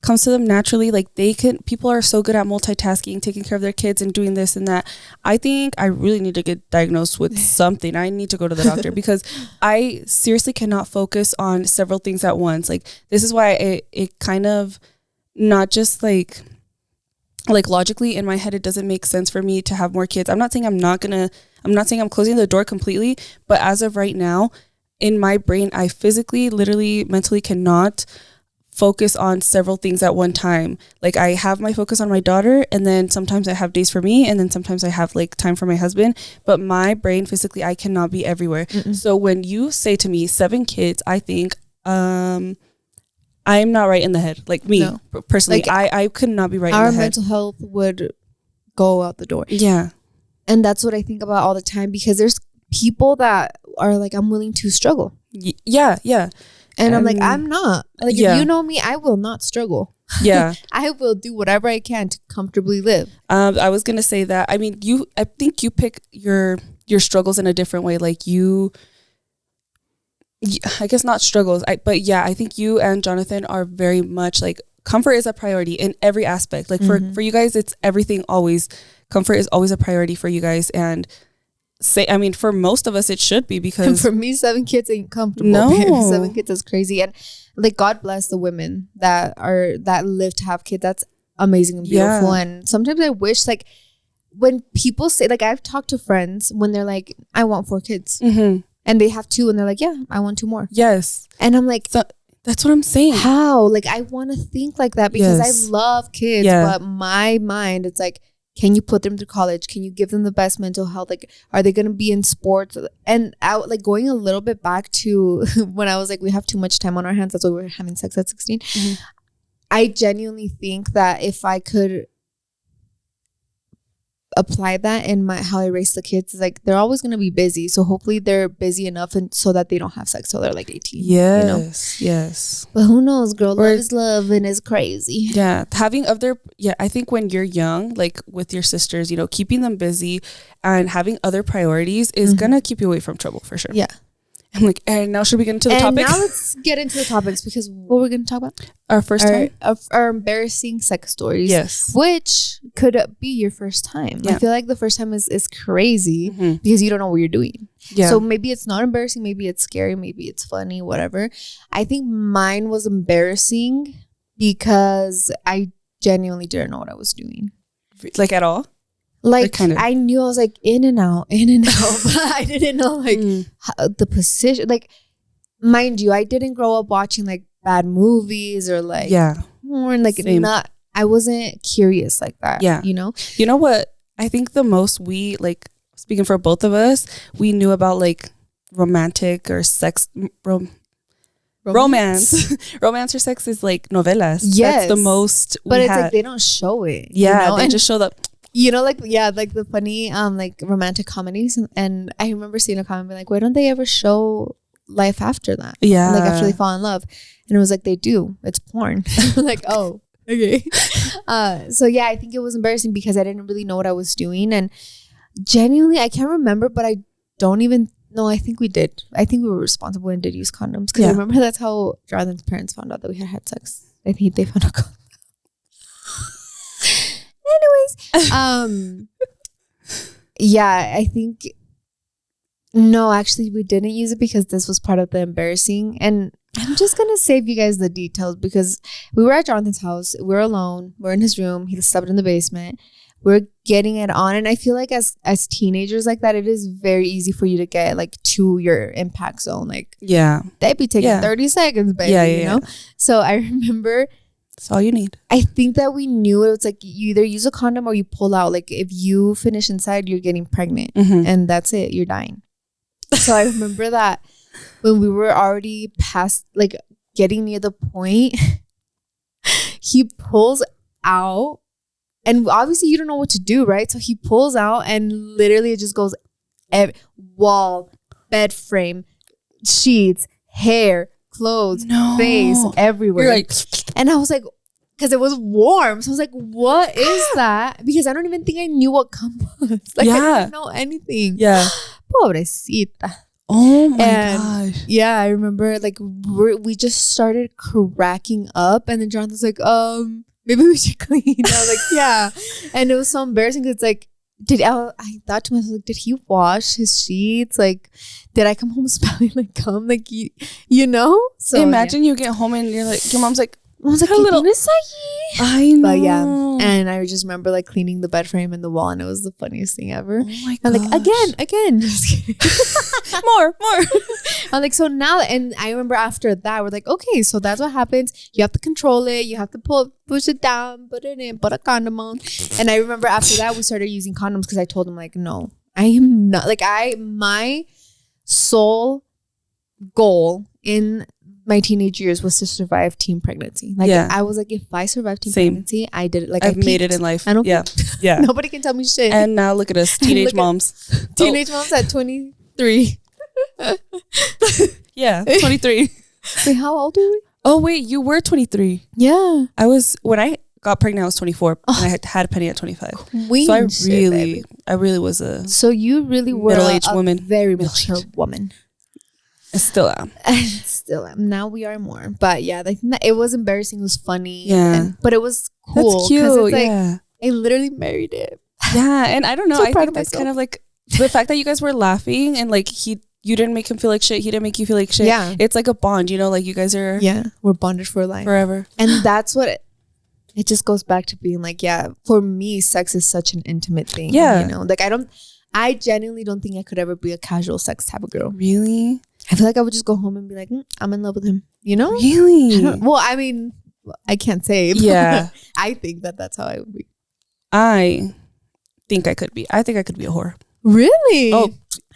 Speaker 3: comes to them naturally. Like, people are so good at multitasking, taking care of their kids and doing this and that. I think I really need to get diagnosed with something. I need to go to the doctor, because I seriously cannot focus on several things at once. Like, this is why it kind of, not just like logically in my head, it doesn't make sense for me to have more kids. I'm not saying I'm saying I'm closing the door completely, but as of right now, in my brain, I physically, literally, mentally cannot focus on several things at one time. Like, I have my focus on my daughter, and then sometimes I have days for me, and then sometimes I have, like, time for my husband, but my brain physically, I cannot be everywhere. So when you say to me 7 kids, I think I'm not right in the head. Like, me personally, like, I could not be right in the head.
Speaker 2: Our mental health would go out the door.
Speaker 3: Yeah.
Speaker 2: And that's what I think about all the time, because there's people that are like, I'm willing to struggle.
Speaker 3: Yeah.
Speaker 2: And I'm like, I'm not. Like, if you know me, I will not struggle.
Speaker 3: Yeah.
Speaker 2: I will do whatever I can to comfortably live.
Speaker 3: I was going to say that. I mean, I think you pick your struggles in a different way. Like, I guess not struggles. But yeah, I think you and Jonathan are very much like, comfort is a priority in every aspect. Like, for you guys, it's everything always. Comfort is always a priority for you guys. And I mean, for most of us, it should be, because
Speaker 2: and for me, 7 kids ain't comfortable.
Speaker 3: No.
Speaker 2: Baby. 7 kids is crazy. And like, God bless the women that live to have kids. That's amazing and beautiful. Yeah. And sometimes I wish, like, when people say, like, I've talked to friends when they're like, I want 4 kids. And they have 2, and they're like, yeah, I want 2 more.
Speaker 3: Yes.
Speaker 2: And I'm like,
Speaker 3: so, that's what I'm saying.
Speaker 2: How? Like, I want to think like that, because I love kids, but my mind, it's like, can you put them through college? Can you give them the best mental health? Like, are they going to be in sports? And like, going a little bit back to when I was like, we have too much time on our hands. That's why we're having sex at 16. I genuinely think that if I could apply that in how I raise the kids, is like, they're always going to be busy. So hopefully they're busy enough and so that they don't have sex till they're like 18.
Speaker 3: Yes.
Speaker 2: You know?
Speaker 3: Yes.
Speaker 2: But who knows, girl? Love is love, and it's crazy.
Speaker 3: Yeah. I think when you're young, like with your sisters, you know, keeping them busy and having other priorities is going to keep you away from trouble, for sure.
Speaker 2: Yeah.
Speaker 3: I'm like, and now should we get into the
Speaker 2: and
Speaker 3: topic?
Speaker 2: now let's get into the topics, because what we're going to talk about?
Speaker 3: Our first time?
Speaker 2: Our embarrassing sex stories.
Speaker 3: Yes.
Speaker 2: Which could be your first time.
Speaker 3: Yeah.
Speaker 2: I feel like the first time is crazy because you don't know what you're doing.
Speaker 3: Yeah.
Speaker 2: So maybe it's not embarrassing. Maybe it's scary. Maybe it's funny, whatever. I think mine was embarrassing because I genuinely didn't know what I was doing.
Speaker 3: Like at all?
Speaker 2: Like
Speaker 3: kind of.
Speaker 2: I knew I was like in and out, but I didn't know like how, the position. Like, mind you, I didn't grow up watching like bad movies or like porn. Like not, I wasn't curious like that.
Speaker 3: Yeah,
Speaker 2: you know.
Speaker 3: You know what? I think the most we like, speaking for both of us, we knew about like romantic or sex. Romance or sex is like novelas.
Speaker 2: Yes,
Speaker 3: that's the most.
Speaker 2: But it's like they don't show it.
Speaker 3: Yeah,
Speaker 2: you know?
Speaker 3: they just show the.
Speaker 2: You know, like like the funny like romantic comedies, and I remember seeing a comment being like, why don't they ever show life after that?
Speaker 3: Yeah,
Speaker 2: like after they fall in love, and it was like they do. It's porn. Like, oh, okay. So yeah, I think it was embarrassing because I didn't really know what I was doing, and genuinely, I can't remember, but I don't even. No, I think we did. I think we were responsible and did use condoms, because I remember that's how Jonathan's parents found out that we had sex. I think they found out. Anyways, yeah, I think no, actually we didn't use it because this was part of the embarrassing, and I'm just gonna save you guys the details because we were at Jonathan's house, we're alone, we're in his room, he slept in the basement, we're getting it on, and I feel like as teenagers like that, it is very easy for you to get like to your impact zone, like they'd be taking 30 seconds, baby, you know. So I remember.
Speaker 3: That's all you need.
Speaker 2: I think that we knew it was like you either use a condom or you pull out. Like if you finish inside, you're getting pregnant, and that's it. You're dying. So I remember that when we were already past, like getting near the point, he pulls out, and obviously you don't know what to do, right? So he pulls out, and literally it just goes wall, bed frame, sheets, hair, clothes, face, everywhere.
Speaker 3: You're like,
Speaker 2: and I was like, because it was warm, so I was like, what is that? Because I don't even think I knew what cum was. Like I didn't know anything.
Speaker 3: Yeah.
Speaker 2: Pobrecita.
Speaker 3: Oh my gosh.
Speaker 2: Yeah, I remember like we just started cracking up, and then Jonathan's like, maybe we should clean. I was like, yeah. And it was so embarrassing because it's like, I thought to myself, like, did he wash his sheets? Like, did I come home smelling like cum? Like, you know? So
Speaker 3: imagine you get home and you're like, your mom's like,
Speaker 2: I was like, a little.
Speaker 3: I know.
Speaker 2: But yeah, and I just remember like cleaning the bed frame and the wall, and it was the funniest thing ever.
Speaker 3: Oh my god!
Speaker 2: I'm like, again, just kidding.
Speaker 3: more.
Speaker 2: I'm like, so now, and I remember after that, we're like, okay, so that's what happens. You have to control it. You have to push it down, put it in, put a condom on. And I remember after that, we started using condoms because I told him like, no, I am not like my sole goal in my teenage years was to survive teen pregnancy. Like I was like, if I survive teen pregnancy, I did it. Like
Speaker 3: I've made it in life.
Speaker 2: I don't.
Speaker 3: Yeah.
Speaker 2: Nobody can tell me shit.
Speaker 3: And now look at us, teenage moms.
Speaker 2: Teenage moms at 23.
Speaker 3: Yeah, 23.
Speaker 2: Wait, how old are we?
Speaker 3: Oh wait, you were 23.
Speaker 2: Yeah,
Speaker 3: I was when I got pregnant. I was 24, and I had Penny at 25.
Speaker 2: Queen
Speaker 3: so I really was a.
Speaker 2: So you really were
Speaker 3: middle-aged woman,
Speaker 2: very mature woman.
Speaker 3: I still am.
Speaker 2: Now we are more. But yeah, I think that it was embarrassing. It was funny.
Speaker 3: Yeah.
Speaker 2: But it was cool.
Speaker 3: That's cute.
Speaker 2: It's like,
Speaker 3: yeah.
Speaker 2: I literally married it.
Speaker 3: Yeah. And I don't know.
Speaker 2: So
Speaker 3: I think that's kind of like the fact that you guys were laughing and like you didn't make him feel like shit. He didn't make you feel like shit.
Speaker 2: Yeah.
Speaker 3: It's like a bond, you know, like you guys are.
Speaker 2: Yeah. We're bonded for life.
Speaker 3: Forever.
Speaker 2: And that's what it just goes back to being like, yeah, for me, sex is such an intimate thing.
Speaker 3: Yeah.
Speaker 2: You know, like I genuinely don't think I could ever be a casual sex type of girl.
Speaker 3: Really?
Speaker 2: I feel like I would just go home and be like, I'm in love with him. You know?
Speaker 3: Really?
Speaker 2: Well, I mean, I can't say.
Speaker 3: Yeah.
Speaker 2: I think that's how I would be.
Speaker 3: I think I could be. I think I could be a whore.
Speaker 2: Really?
Speaker 3: Oh,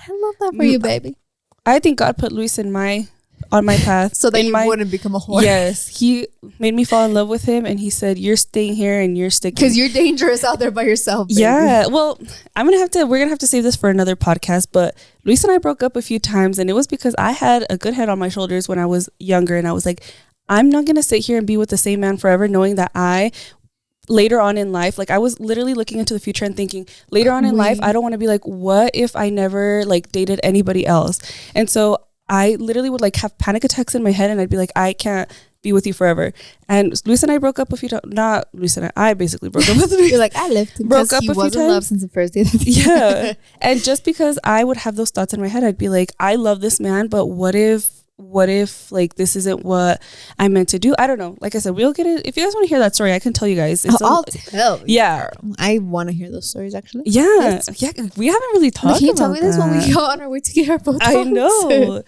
Speaker 2: I love that for you, baby.
Speaker 3: I think God put Luis on my path
Speaker 2: so that you wouldn't become a whore.
Speaker 3: Yes, he made me fall in love with him, and he said, "You're staying here, and you're sticking
Speaker 2: because you're dangerous out there by yourself." Baby.
Speaker 3: Yeah. Well, we're gonna have to save this for another podcast. But Luis and I broke up a few times, and it was because I had a good head on my shoulders when I was younger, and I was like, I'm not gonna sit here and be with the same man forever, knowing that later on in life, like I was literally looking into the future and thinking later on in life, I don't want to be like, what if I never like dated anybody else? And so I literally would like have panic attacks in my head, and I'd be like, I can't be with you forever. And Luis and I broke up a few times. Not Luis and I basically broke up with Luis.
Speaker 2: You're like, I left him
Speaker 3: broke up
Speaker 2: he
Speaker 3: a few
Speaker 2: was in
Speaker 3: times.
Speaker 2: love since the first day.
Speaker 3: Yeah. And just because I would have those thoughts in my head, I'd be like, I love this man, but what if like this isn't what I'm meant to do? I don't know. Like I said, we'll get it. If you guys want to hear that story, I can tell you guys.
Speaker 2: I'll tell you.
Speaker 3: Yeah.
Speaker 2: I want to hear those stories actually.
Speaker 3: Yeah. Yeah. We haven't really talked
Speaker 2: Can you
Speaker 3: about
Speaker 2: tell me this
Speaker 3: that.
Speaker 2: when we go on our way to get our Botox?
Speaker 3: I know.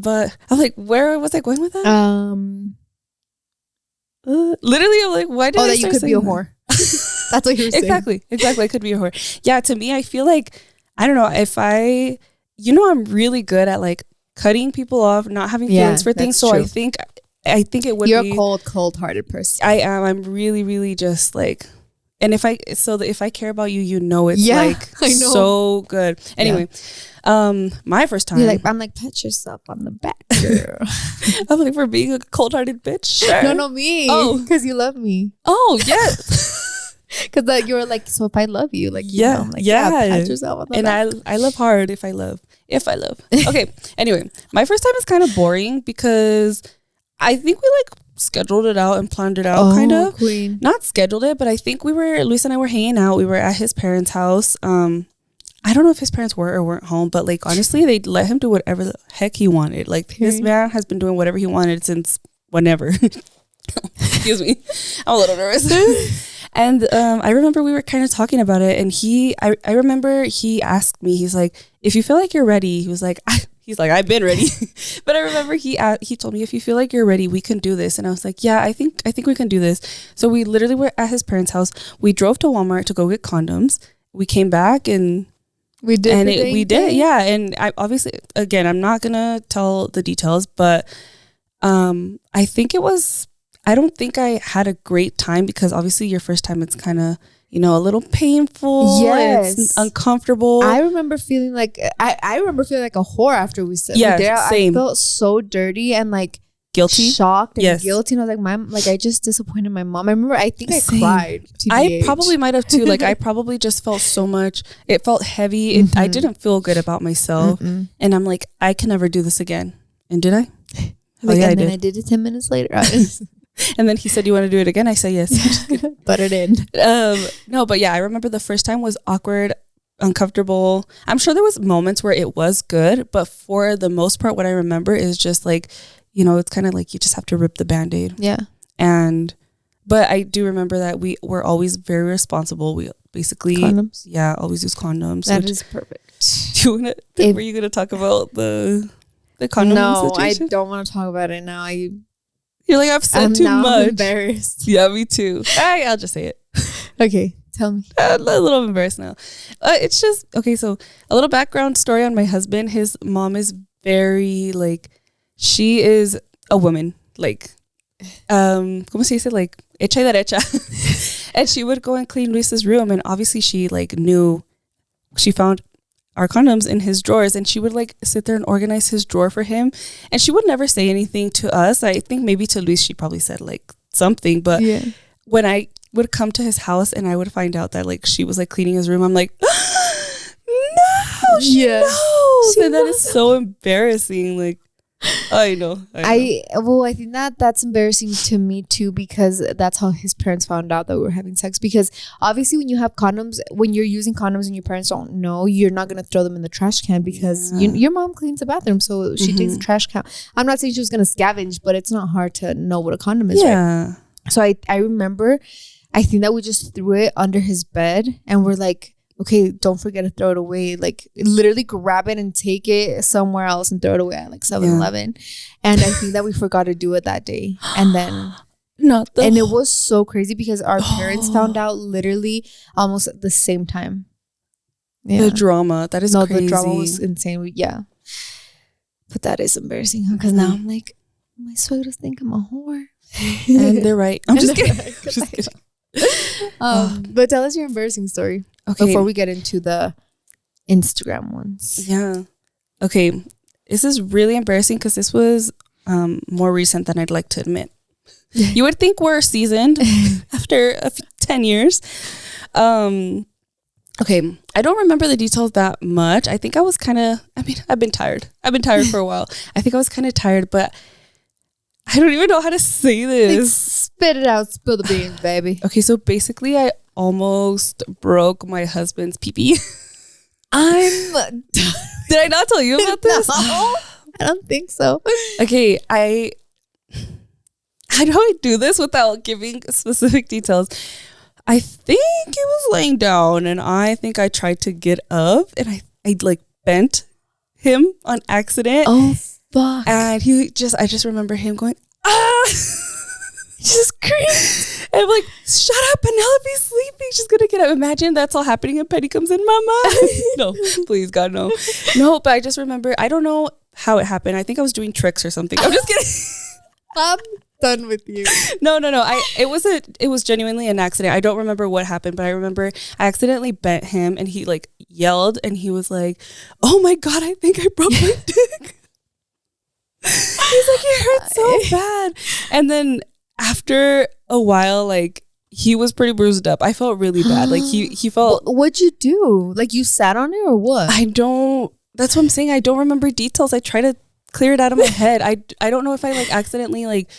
Speaker 3: But I'm like, where was I going with that? Literally, I'm like, why did I
Speaker 2: that
Speaker 3: start
Speaker 2: you could be a
Speaker 3: saying
Speaker 2: whore. That's what you were saying.
Speaker 3: Exactly. I could be a whore. Yeah, to me, I feel like, I don't know, if I'm really good at like cutting people off, not having feelings for things. So true. I think it would
Speaker 2: You're
Speaker 3: be.
Speaker 2: You're a cold-hearted person.
Speaker 3: I am. I'm really, really just like, and if I care about you, it's like so good. Anyway, my first time.
Speaker 2: I'm like, pat yourself on the back, girl.
Speaker 3: I'm like, for being a cold-hearted bitch. Sure.
Speaker 2: No, me.
Speaker 3: Oh,
Speaker 2: because you love me.
Speaker 3: Oh, yeah.
Speaker 2: Because you were like, so if I love you, like,
Speaker 3: I'm like,
Speaker 2: pat yourself on the back.
Speaker 3: And I love hard if I love. Okay. Anyway, my first time is kind of boring because I think we like scheduled it out and planned it out, kind of.
Speaker 2: Queen.
Speaker 3: Not scheduled it, but I think Luis and I were hanging out. We were at his parents' house. I don't know if his parents were or weren't home, but like honestly, they let him do whatever the heck he wanted. Like this man has been doing whatever he wanted since whenever. Excuse me, I'm a little nervous. And I remember we were kind of talking about it, and I remember he asked me, he's like, if you feel like you're ready, he was like, I've been ready. But I remember he told me, if you feel like you're ready, we can do this. And I was like, yeah, I think we can do this. So we literally were at his parents' house. We drove to Walmart to go get condoms. We came back and we did it. Yeah. And I obviously, again, I'm not gonna tell the details, but I think I don't think I had a great time because obviously your first time, it's kind of, a little painful.
Speaker 2: Yes.
Speaker 3: It's uncomfortable.
Speaker 2: I remember feeling like I remember feeling like a whore after we said
Speaker 3: same.
Speaker 2: I felt so dirty and like
Speaker 3: guilty,
Speaker 2: shocked and guilty, and I was like, Mom, like I just disappointed my mom. I remember I cried.
Speaker 3: I probably might have too. Like I probably just felt so much. It felt heavy. I didn't feel good about myself, and I'm like, I can never do this again. And did I?
Speaker 2: I did it 10 minutes later.
Speaker 3: And then he said, you want to do it again? I said, yes.
Speaker 2: Butt it in.
Speaker 3: No, but yeah, I remember the first time was awkward, uncomfortable. I'm sure there was moments where it was good, but for the most part, what I remember is just like, it's kind of like you just have to rip the Band-Aid.
Speaker 2: Yeah.
Speaker 3: But I do remember that we were always very responsible. We basically,
Speaker 2: condoms.
Speaker 3: Yeah, always use condoms.
Speaker 2: That is perfect.
Speaker 3: Were you going to talk about the condom situation?
Speaker 2: I don't want to talk about it now.
Speaker 3: You're like, I've said too much.
Speaker 2: I'm embarrassed.
Speaker 3: Yeah, me too. I'll just say it.
Speaker 2: Okay, tell me.
Speaker 3: A little embarrassed now. It's just, okay, so a little background story on my husband. His mom is very, like, she is a woman. Like, ¿cómo se dice? Like, hecha y derecha. And she would go and clean Luis's room. And obviously she, like, knew, she found our condoms in his drawers, and she would like sit there and organize his drawer for him, and she would never say anything to us. I think maybe to Luis she probably said like something, but when I would come to his house and I would find out that like she was like cleaning his room, I'm like, no, she knows. And that is so embarrassing. Like, I know.
Speaker 2: I think that's embarrassing to me too, because that's how his parents found out that we were having sex. Because obviously when you have condoms, when you're using condoms and your parents don't know, you're not going to throw them in the trash can because your mom cleans the bathroom, so she takes the trash can. I'm not saying she was going to scavenge, but it's not hard to know what a condom is, right? So I remember, I think that we just threw it under his bed, and we're like, okay, don't forget to throw it away. Like literally grab it and take it somewhere else and throw it away at like 7-Eleven. And I think that we forgot to do it that day. And then it was so crazy because our parents found out literally almost at the same time. Yeah.
Speaker 3: The drama. That is crazy.
Speaker 2: The drama was insane. But that is embarrassing because now I'm like, my suegros think I'm a whore.
Speaker 3: And they're right. I'm just kidding.
Speaker 2: But tell us your embarrassing story before we get into the Instagram ones.
Speaker 3: Yeah. Okay. This is really embarrassing because this was more recent than I'd like to admit. You would think we're seasoned after 10 years. Okay, I don't remember the details that much. I think I was kind of, I've been tired. I've been tired for a while. I think I was kind of tired, but I don't even know how to say this.
Speaker 2: Like, spit it out, spill the beans, baby.
Speaker 3: Okay, so basically I almost broke my husband's pee-pee. Did I not tell you about this?
Speaker 2: No, I don't think so.
Speaker 3: Okay, how do I do this without giving specific details? I think he was laying down and I think I tried to get up and I like bent him on accident.
Speaker 2: Oh, fuck.
Speaker 3: And I just remember him going, ah! Just screamed. And I'm like, shut up, Penelope's sleeping. She's going to get up. Imagine that's all happening and Penny comes in, Mama. No, please, God, no. No, but I just remember, I don't know how it happened. I think I was doing tricks or something. I'm just kidding.
Speaker 2: I'm done with you.
Speaker 3: No. It was genuinely an accident. I don't remember what happened, but I remember I accidentally bent him and he like yelled and he was like, oh my God, I think I broke my dick. He's like, it hurt so bad. And then after a while, like he was pretty bruised up. I felt really bad. Like he felt.
Speaker 2: What'd you do? Like you sat on it or what?
Speaker 3: That's what I'm saying. I don't remember details. I try to clear it out of my head. I don't know if I like accidentally like,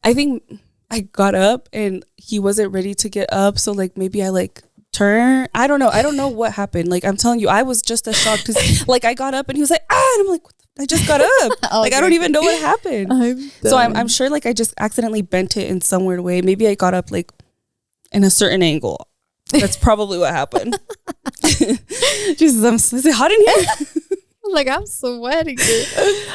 Speaker 3: I think I got up and he wasn't ready to get up. So like maybe I like turned. I don't know. I don't know what happened. Like I'm telling you, I was just as shocked because like I got up and he was like, ah, and I'm like, I just got up. Like I don't even know what happened. I'm sure like I just accidentally bent it in some weird way. Maybe I got up like in a certain angle. That's probably what happened. Jesus, is it hot in here?
Speaker 2: Like I'm sweating.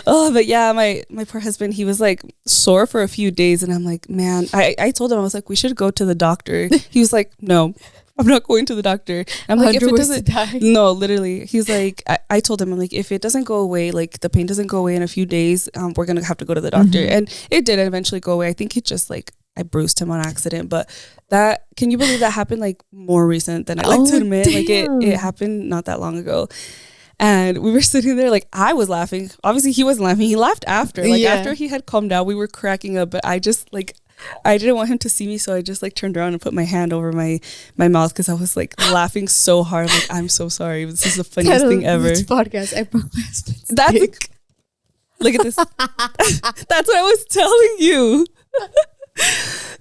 Speaker 3: Oh, but yeah, my poor husband, he was like sore for a few days and I'm like, man, I told him, I was like, we should go to the doctor. He was like, no, I'm not going to the doctor. I'm like, if it doesn't, no, literally. He's like, I told him, I'm like, if it doesn't go away, like the pain doesn't go away in a few days, we're going to have to go to the doctor. Mm-hmm. And it did eventually go away. I think it just like, I bruised him on accident, but can you believe that happened like more recent than I like to admit? Damn. Like it happened not that long ago. And we were sitting there, like, I was laughing. Obviously, he wasn't laughing. He laughed after. Like, after he had calmed down, we were cracking up. But I just, like, I didn't want him to see me. So I just, like, turned around and put my hand over my mouth because I was, like, laughing so hard. Like, I'm so sorry. This is the funniest thing ever.
Speaker 2: This podcast, I broke my husband's dick.
Speaker 3: Look at this. That's what I was telling you.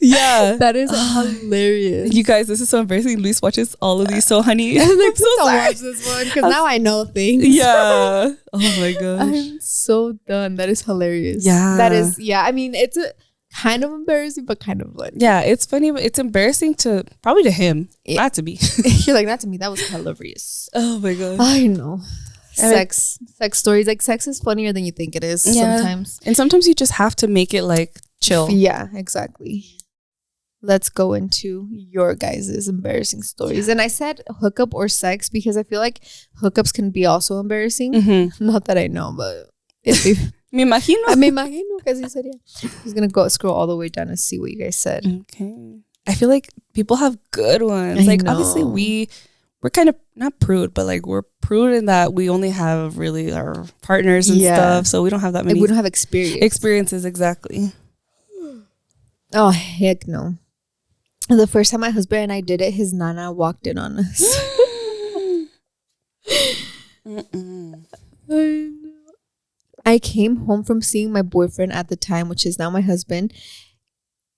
Speaker 3: Yeah,
Speaker 2: that is hilarious.
Speaker 3: You guys, this is so embarrassing. Luis watches all of these, so honey,
Speaker 2: I'm so sorry. Watch this one because now I know things.
Speaker 3: Yeah. Oh my gosh,
Speaker 2: I'm so done. That is hilarious.
Speaker 3: Yeah,
Speaker 2: that is. Yeah, I mean, it's a kind of embarrassing, but kind of like.
Speaker 3: Yeah, it's funny, but it's embarrassing probably to him, not to me.
Speaker 2: You're like, not to me. That was hilarious.
Speaker 3: Oh my gosh,
Speaker 2: I know. Sex stories, like sex is funnier than you think it is sometimes,
Speaker 3: and sometimes you just have to make it like chill.
Speaker 2: Yeah, exactly. Let's go into your guys' embarrassing stories. And I said hookup or sex because I feel like hookups can be also embarrassing. Mm-hmm. Not that I know, but
Speaker 3: me imagino.
Speaker 2: Me imagino because he said he's gonna go scroll all the way down and see what you guys said.
Speaker 3: Okay. I feel like people have good ones. Like obviously we're kind of not prude, but like we're prude in that we only have really our partners and stuff. So we don't have that many.
Speaker 2: Like we don't have experiences.
Speaker 3: Exactly.
Speaker 2: Oh heck no. The first time my husband and I did it, his nana walked in on us. I came home from seeing my boyfriend at the time, which is now my husband.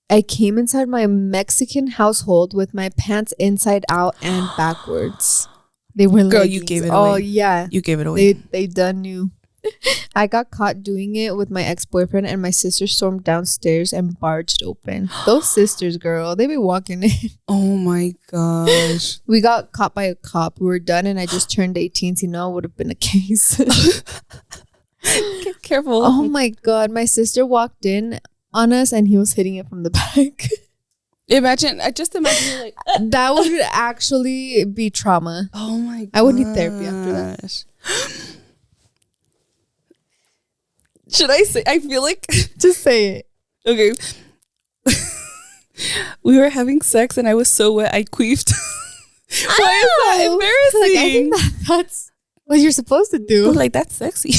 Speaker 2: I came inside my Mexican household with my pants inside out and backwards. They were
Speaker 3: girl,
Speaker 2: leggings.
Speaker 3: You gave it away.
Speaker 2: Oh yeah,
Speaker 3: you gave it away.
Speaker 2: They done knew. I got caught doing it with my ex-boyfriend and my sister stormed downstairs and barged open. Those sisters, girl, they be walking in.
Speaker 3: Oh my gosh.
Speaker 2: We got caught by a cop. We were done and I just turned 18, so it would have been a case.
Speaker 3: Get careful.
Speaker 2: Oh my God. My sister walked in on us and he was hitting it from the back.
Speaker 3: I just imagine like
Speaker 2: that would actually be trauma.
Speaker 3: Oh my God.
Speaker 2: I would need therapy after that.
Speaker 3: Should I say? I feel like
Speaker 2: just say it.
Speaker 3: Okay. We were having sex and I was so wet I queefed. Why is that embarrassing?
Speaker 2: Like, I think that's what you're supposed to do.
Speaker 3: I'm like, that's sexy.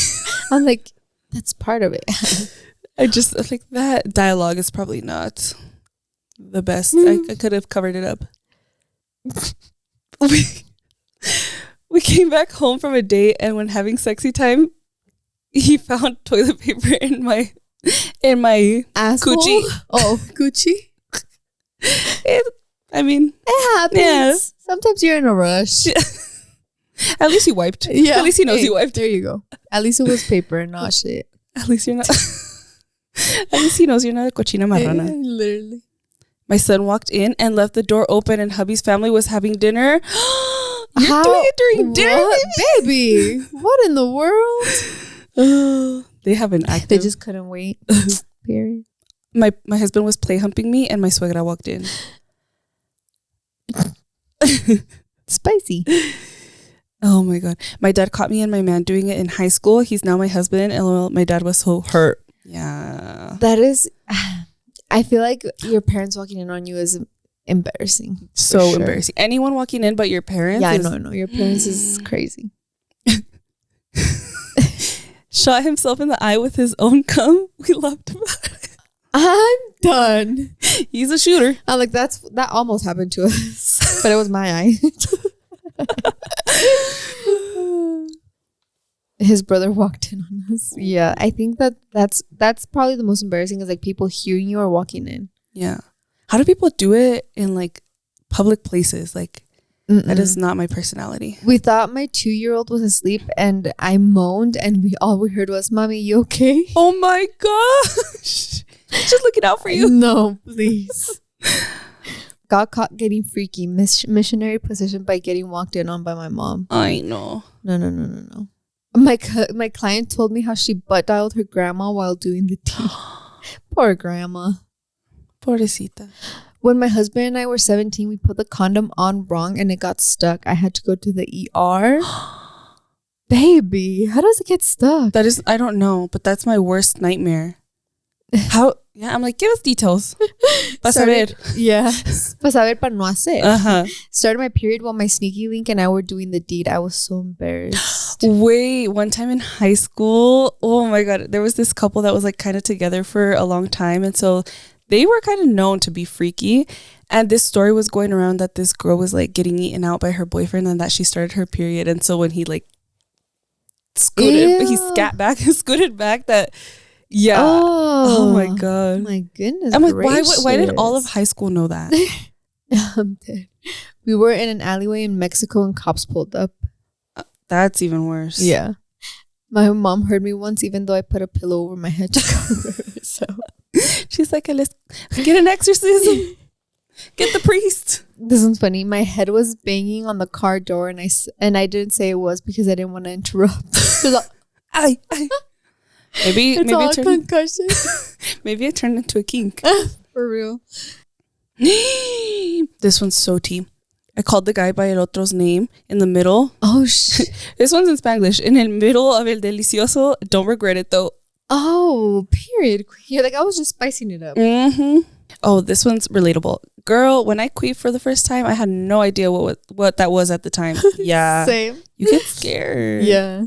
Speaker 2: I'm like, that's part of it.
Speaker 3: I just like that dialogue is probably not the best. I could have covered it up. We came back home from a date, and when having sexy time, he found toilet paper in my
Speaker 2: Asshole?
Speaker 3: coochie.
Speaker 2: Oh, coochie.
Speaker 3: It
Speaker 2: happens.
Speaker 3: Yeah.
Speaker 2: Sometimes you're in a rush.
Speaker 3: At least he wiped.
Speaker 2: Yeah.
Speaker 3: At least he knows he wiped.
Speaker 2: There you go. At least it was paper and not shit.
Speaker 3: At least you're not. At least he knows you're not a cochina marrana.
Speaker 2: Literally.
Speaker 3: My son walked in and left the door open, and hubby's family was having dinner. You're doing it during dinner,
Speaker 2: baby? What in the world?
Speaker 3: They have an active.
Speaker 2: They just couldn't wait. Period.
Speaker 3: My husband was play humping me, and my suegra walked in.
Speaker 2: Spicy.
Speaker 3: Oh my god. My dad caught me and my man doing it in high school. He's now my husband. And my dad was so hurt. Yeah.
Speaker 2: That is, I feel like your parents walking in on you is embarrassing.
Speaker 3: So embarrassing. Anyone walking in but your parents?
Speaker 2: Yeah, no. Your parents is crazy.
Speaker 3: Shot himself in the eye with his own cum. We laughed about it.
Speaker 2: I'm done.
Speaker 3: He's a shooter.
Speaker 2: I'm like, that almost happened to us. But it was my eye. His brother walked in on us. Yeah, I think that's probably the most embarrassing is like people hearing you or walking in.
Speaker 3: Yeah. How do people do it in like public places? Like that is not my personality.
Speaker 2: We thought my 2-year-old was asleep and I moaned and all we heard was, "Mommy, you okay?"
Speaker 3: Oh my gosh. Just looking out for you.
Speaker 2: No, please. Got caught getting freaky. Missionary position by getting walked in on by my mom.
Speaker 3: I know.
Speaker 2: No. My client told me how she butt dialed her grandma while doing the tea. Poor grandma.
Speaker 3: Pobrecita.
Speaker 2: When my husband and I were 17, we put the condom on wrong and it got stuck. I had to go to the ER. Baby, how does it get stuck?
Speaker 3: That is, I don't know, but that's my worst nightmare. How? Yeah, I'm like, give us details. Pa saber.
Speaker 2: Yeah. Pa saber para no hacer.
Speaker 3: Uh-huh.
Speaker 2: Started my period while my sneaky link and I were doing the deed. I was so embarrassed.
Speaker 3: Wait, one time in high school, oh my God, there was this couple that was like kind of together for a long time. And so they were kind of known to be freaky. And this story was going around that this girl was like getting eaten out by her boyfriend and that she started her period. And so when he like scooted, he scooted back that... Yeah. Oh my God.
Speaker 2: My goodness.
Speaker 3: I'm like, why did all of high school know that?
Speaker 2: I'm dead. We were in an alleyway in Mexico and cops pulled up.
Speaker 3: That's even worse.
Speaker 2: Yeah. My mom heard me once, even though I put a pillow over my head to cover. So
Speaker 3: she's like, let's get an exorcism. Get the priest.
Speaker 2: This one's funny. My head was banging on the car door, and I didn't say it was because I didn't want to interrupt.
Speaker 3: I. Maybe
Speaker 2: all concussion.
Speaker 3: Maybe it turned into a kink.
Speaker 2: For real.
Speaker 3: This one's so tea. I called the guy by el otro's name in the middle.
Speaker 2: Oh shit.
Speaker 3: This one's in Spanglish. In el middle of el delicioso. Don't regret it though.
Speaker 2: Oh, period. You're like, I was just spicing it up.
Speaker 3: Mm-hmm. Oh, this one's relatable. Girl, when I queefed for the first time, I had no idea what that was at the time. Yeah.
Speaker 2: Same.
Speaker 3: You get scared.
Speaker 2: Yeah.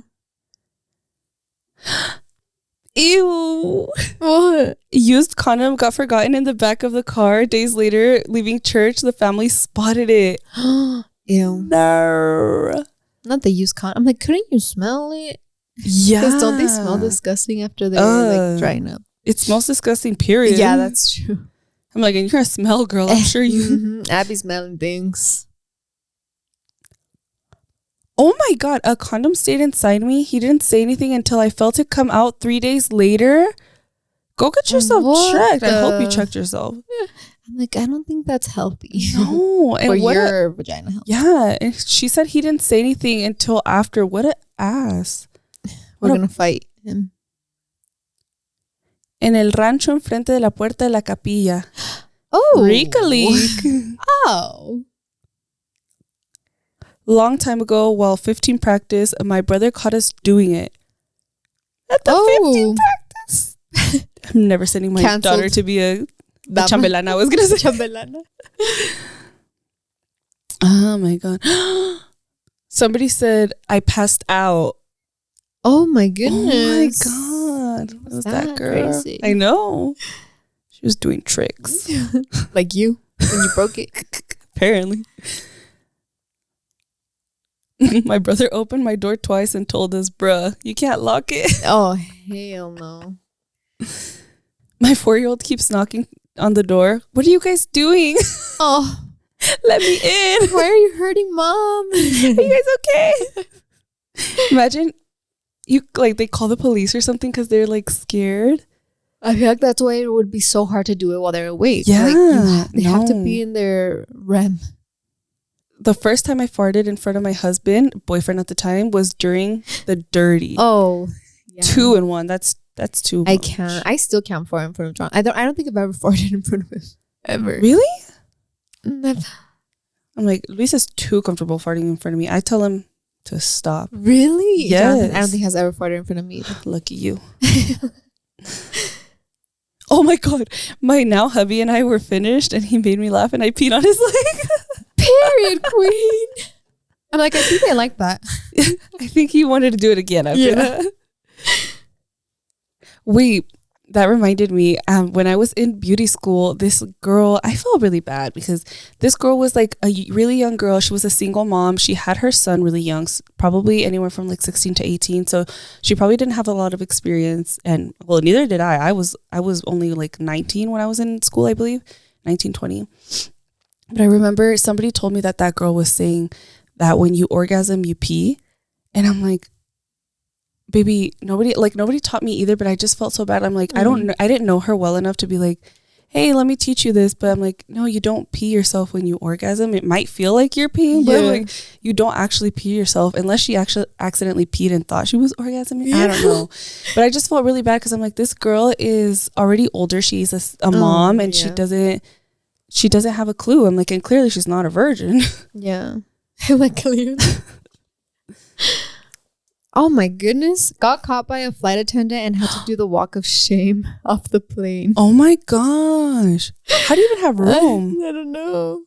Speaker 3: Ew.
Speaker 2: What?
Speaker 3: Used condom got forgotten in the back of the car. Days later, leaving church, the family spotted it.
Speaker 2: Ew.
Speaker 3: No.
Speaker 2: Not the used condom. I'm like, couldn't you smell it?
Speaker 3: Yeah.
Speaker 2: Because don't they smell disgusting after they're like drying up?
Speaker 3: It smells disgusting, period.
Speaker 2: Yeah, that's true.
Speaker 3: I'm like, and you're gonna smell, girl. I'm sure you.
Speaker 2: Mm-hmm. Abby's smelling things.
Speaker 3: Oh my God, a condom stayed inside me. He didn't say anything until I felt it come out 3 days later. Go get yourself checked. I hope you checked yourself.
Speaker 2: I'm like, I don't think that's healthy.
Speaker 3: No. And
Speaker 2: or your vagina healthy.
Speaker 3: Yeah. And she said he didn't say anything until after. What an ass.
Speaker 2: We're going to fight him.
Speaker 3: En el rancho enfrente de la puerta de la capilla.
Speaker 2: Oh.
Speaker 3: Rica leak.
Speaker 2: Oh.
Speaker 3: Long time ago, while 15 practice, my brother caught us doing it. At the 15 practice. I'm never sending my daughter to be a chambelana. I was going to say
Speaker 2: chambelana.
Speaker 3: Oh my God. Somebody said I passed out.
Speaker 2: Oh my goodness.
Speaker 3: Oh my God. What was that girl?
Speaker 2: Crazy?
Speaker 3: I know. She was doing tricks.
Speaker 2: Like you when you broke it.
Speaker 3: Apparently. My brother opened my door twice and told us, bruh, you can't lock it.
Speaker 2: Oh, hell no.
Speaker 3: My 4-year-old keeps knocking on the door. What are you guys doing?
Speaker 2: Oh,
Speaker 3: let me in.
Speaker 2: why are you hurting mom?
Speaker 3: Are you guys okay? Imagine you like they call the police or something because they're like scared.
Speaker 2: I feel like that's why it would be so hard to do it while they're awake.
Speaker 3: Yeah,
Speaker 2: like they have to be in their REM.
Speaker 3: The first time I farted in front of my husband, boyfriend at the time, was during the dirty.
Speaker 2: Oh, yeah.
Speaker 3: 2 in 1. That's too much.
Speaker 2: I can't. I still can't fart in front of John. I don't think I've ever farted in front of him ever.
Speaker 3: Really?
Speaker 2: Never.
Speaker 3: I'm like, Luis is too comfortable farting in front of me. I tell him to stop.
Speaker 2: Really?
Speaker 3: Yes.
Speaker 2: Jonathan, I don't think he has ever farted in front of me.
Speaker 3: Lucky you. Oh my God. My now hubby and I were finished and he made me laugh and I peed on his leg.
Speaker 2: Period, queen. I'm like, I think I like that.
Speaker 3: I think he wanted to do it again after that. Wait, that reminded me, when I was in beauty school, this girl, I felt really bad because this girl was like a really young girl. She was a single mom. She had her son really young, probably anywhere from like 16 to 18. So she probably didn't have a lot of experience. And well, neither did I. I was only like 19 when I was in school, I believe, 19, 20. But I remember somebody told me that girl was saying that when you orgasm, you pee. And I'm like, baby, nobody taught me either, but I just felt so bad. I'm like, I didn't know her well enough to be like, hey, let me teach you this. But I'm like, no, you don't pee yourself when you orgasm. It might feel like you're peeing, but like you don't actually pee yourself unless she actually accidentally peed and thought she was orgasming. I don't know. But I just felt really bad because I'm like, this girl is already older. She's a mom and she doesn't have a clue. I'm like, and clearly she's not a virgin.
Speaker 2: Yeah. Like clearly. Oh my goodness. Got caught by a flight attendant and had to do the walk of shame off the plane.
Speaker 3: Oh my gosh. How do you even have room?
Speaker 2: I don't know.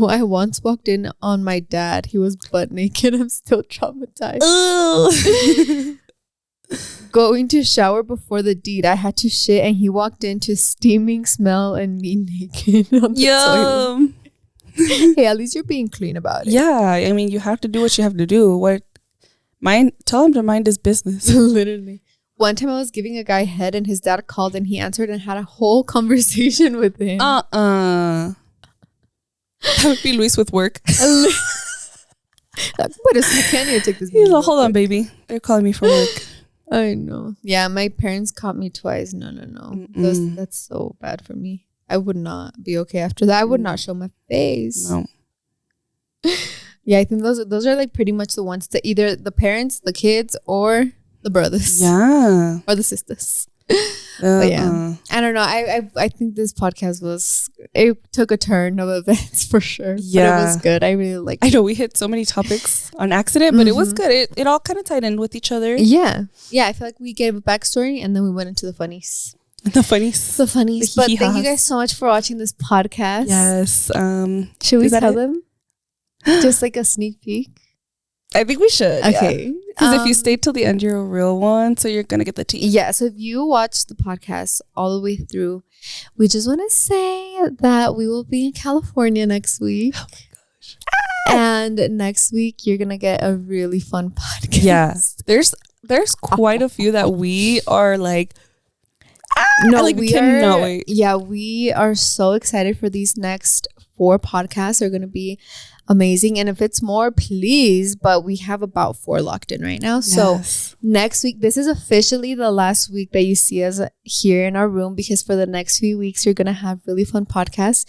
Speaker 2: I once walked in on my dad. He was butt naked. I'm still traumatized. Going to shower before the deed. I had to shit and he walked into steaming smell and me naked on the toilet. Hey, at least you're being clean about it.
Speaker 3: Yeah. I mean, you have to do what you have to do. Tell him to mind his business.
Speaker 2: Literally. One time I was giving a guy head and his dad called and he answered and had a whole conversation with him.
Speaker 3: That would be Luis with work.
Speaker 2: Like, wait a second, you take this.
Speaker 3: He's like, hold on, baby. They're calling me from work.
Speaker 2: I know. Yeah, my parents caught me twice. No. That's so bad for me. I would not be okay after that. I would not show my face.
Speaker 3: No.
Speaker 2: Yeah, I think those are like pretty much the ones that either the parents, the kids, or the brothers.
Speaker 3: Yeah.
Speaker 2: Or the sisters. But yeah, I don't know. I think this podcast it took a turn of events for sure.
Speaker 3: Yeah,
Speaker 2: but it was good. I really liked it.
Speaker 3: I know we hit so many topics on accident, but it was good. It all kind of tied in with each other.
Speaker 2: Yeah. I feel like we gave a backstory and then we went into the funnies.
Speaker 3: The funnies.
Speaker 2: But thank you guys so much for watching this podcast.
Speaker 3: Yes.
Speaker 2: Should we tell them? Just like a sneak peek.
Speaker 3: I think we should.
Speaker 2: Okay.
Speaker 3: Because if you stay till the end, you're a real one. So you're going to get the tea.
Speaker 2: Yeah. So if you watch the podcast all the way through, we just want to say that we will be in California next week. Oh my gosh. And next week, you're going to get a really fun podcast.
Speaker 3: Yeah. There's quite a few that we are like,
Speaker 2: we
Speaker 3: cannot wait.
Speaker 2: Yeah. We are so excited for these next 4 podcasts. They're going to be amazing, and if it's more, please, but we have about 4 locked in right now. Yes. So next week, this is officially the last week that you see us here in our room, because for the next few weeks you're gonna have really fun podcasts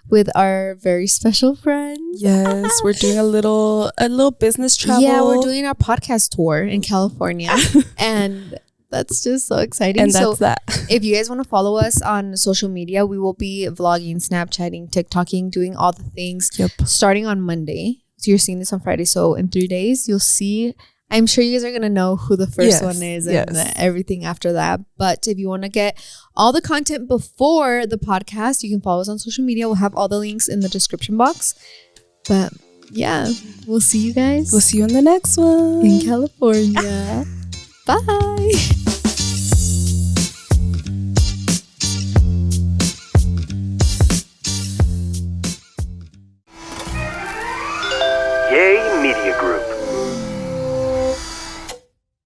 Speaker 2: with our very special friends.
Speaker 3: Yes. We're doing a little business travel.
Speaker 2: Yeah, we're doing our podcast tour in California. And that's just so exciting.
Speaker 3: And that's that.
Speaker 2: If you guys want to follow us on social media, we will be vlogging, Snapchatting, TikToking, doing all the things starting on Monday. So you're seeing this on Friday. So in 3 days, you'll see. I'm sure you guys are going to know who the first one is and everything after that. But if you want to get all the content before the podcast, you can follow us on social media. We'll have all the links in the description box. But yeah, we'll see you guys.
Speaker 3: We'll see you in the next one.
Speaker 2: In California. Bye.
Speaker 1: Yay, Media Group.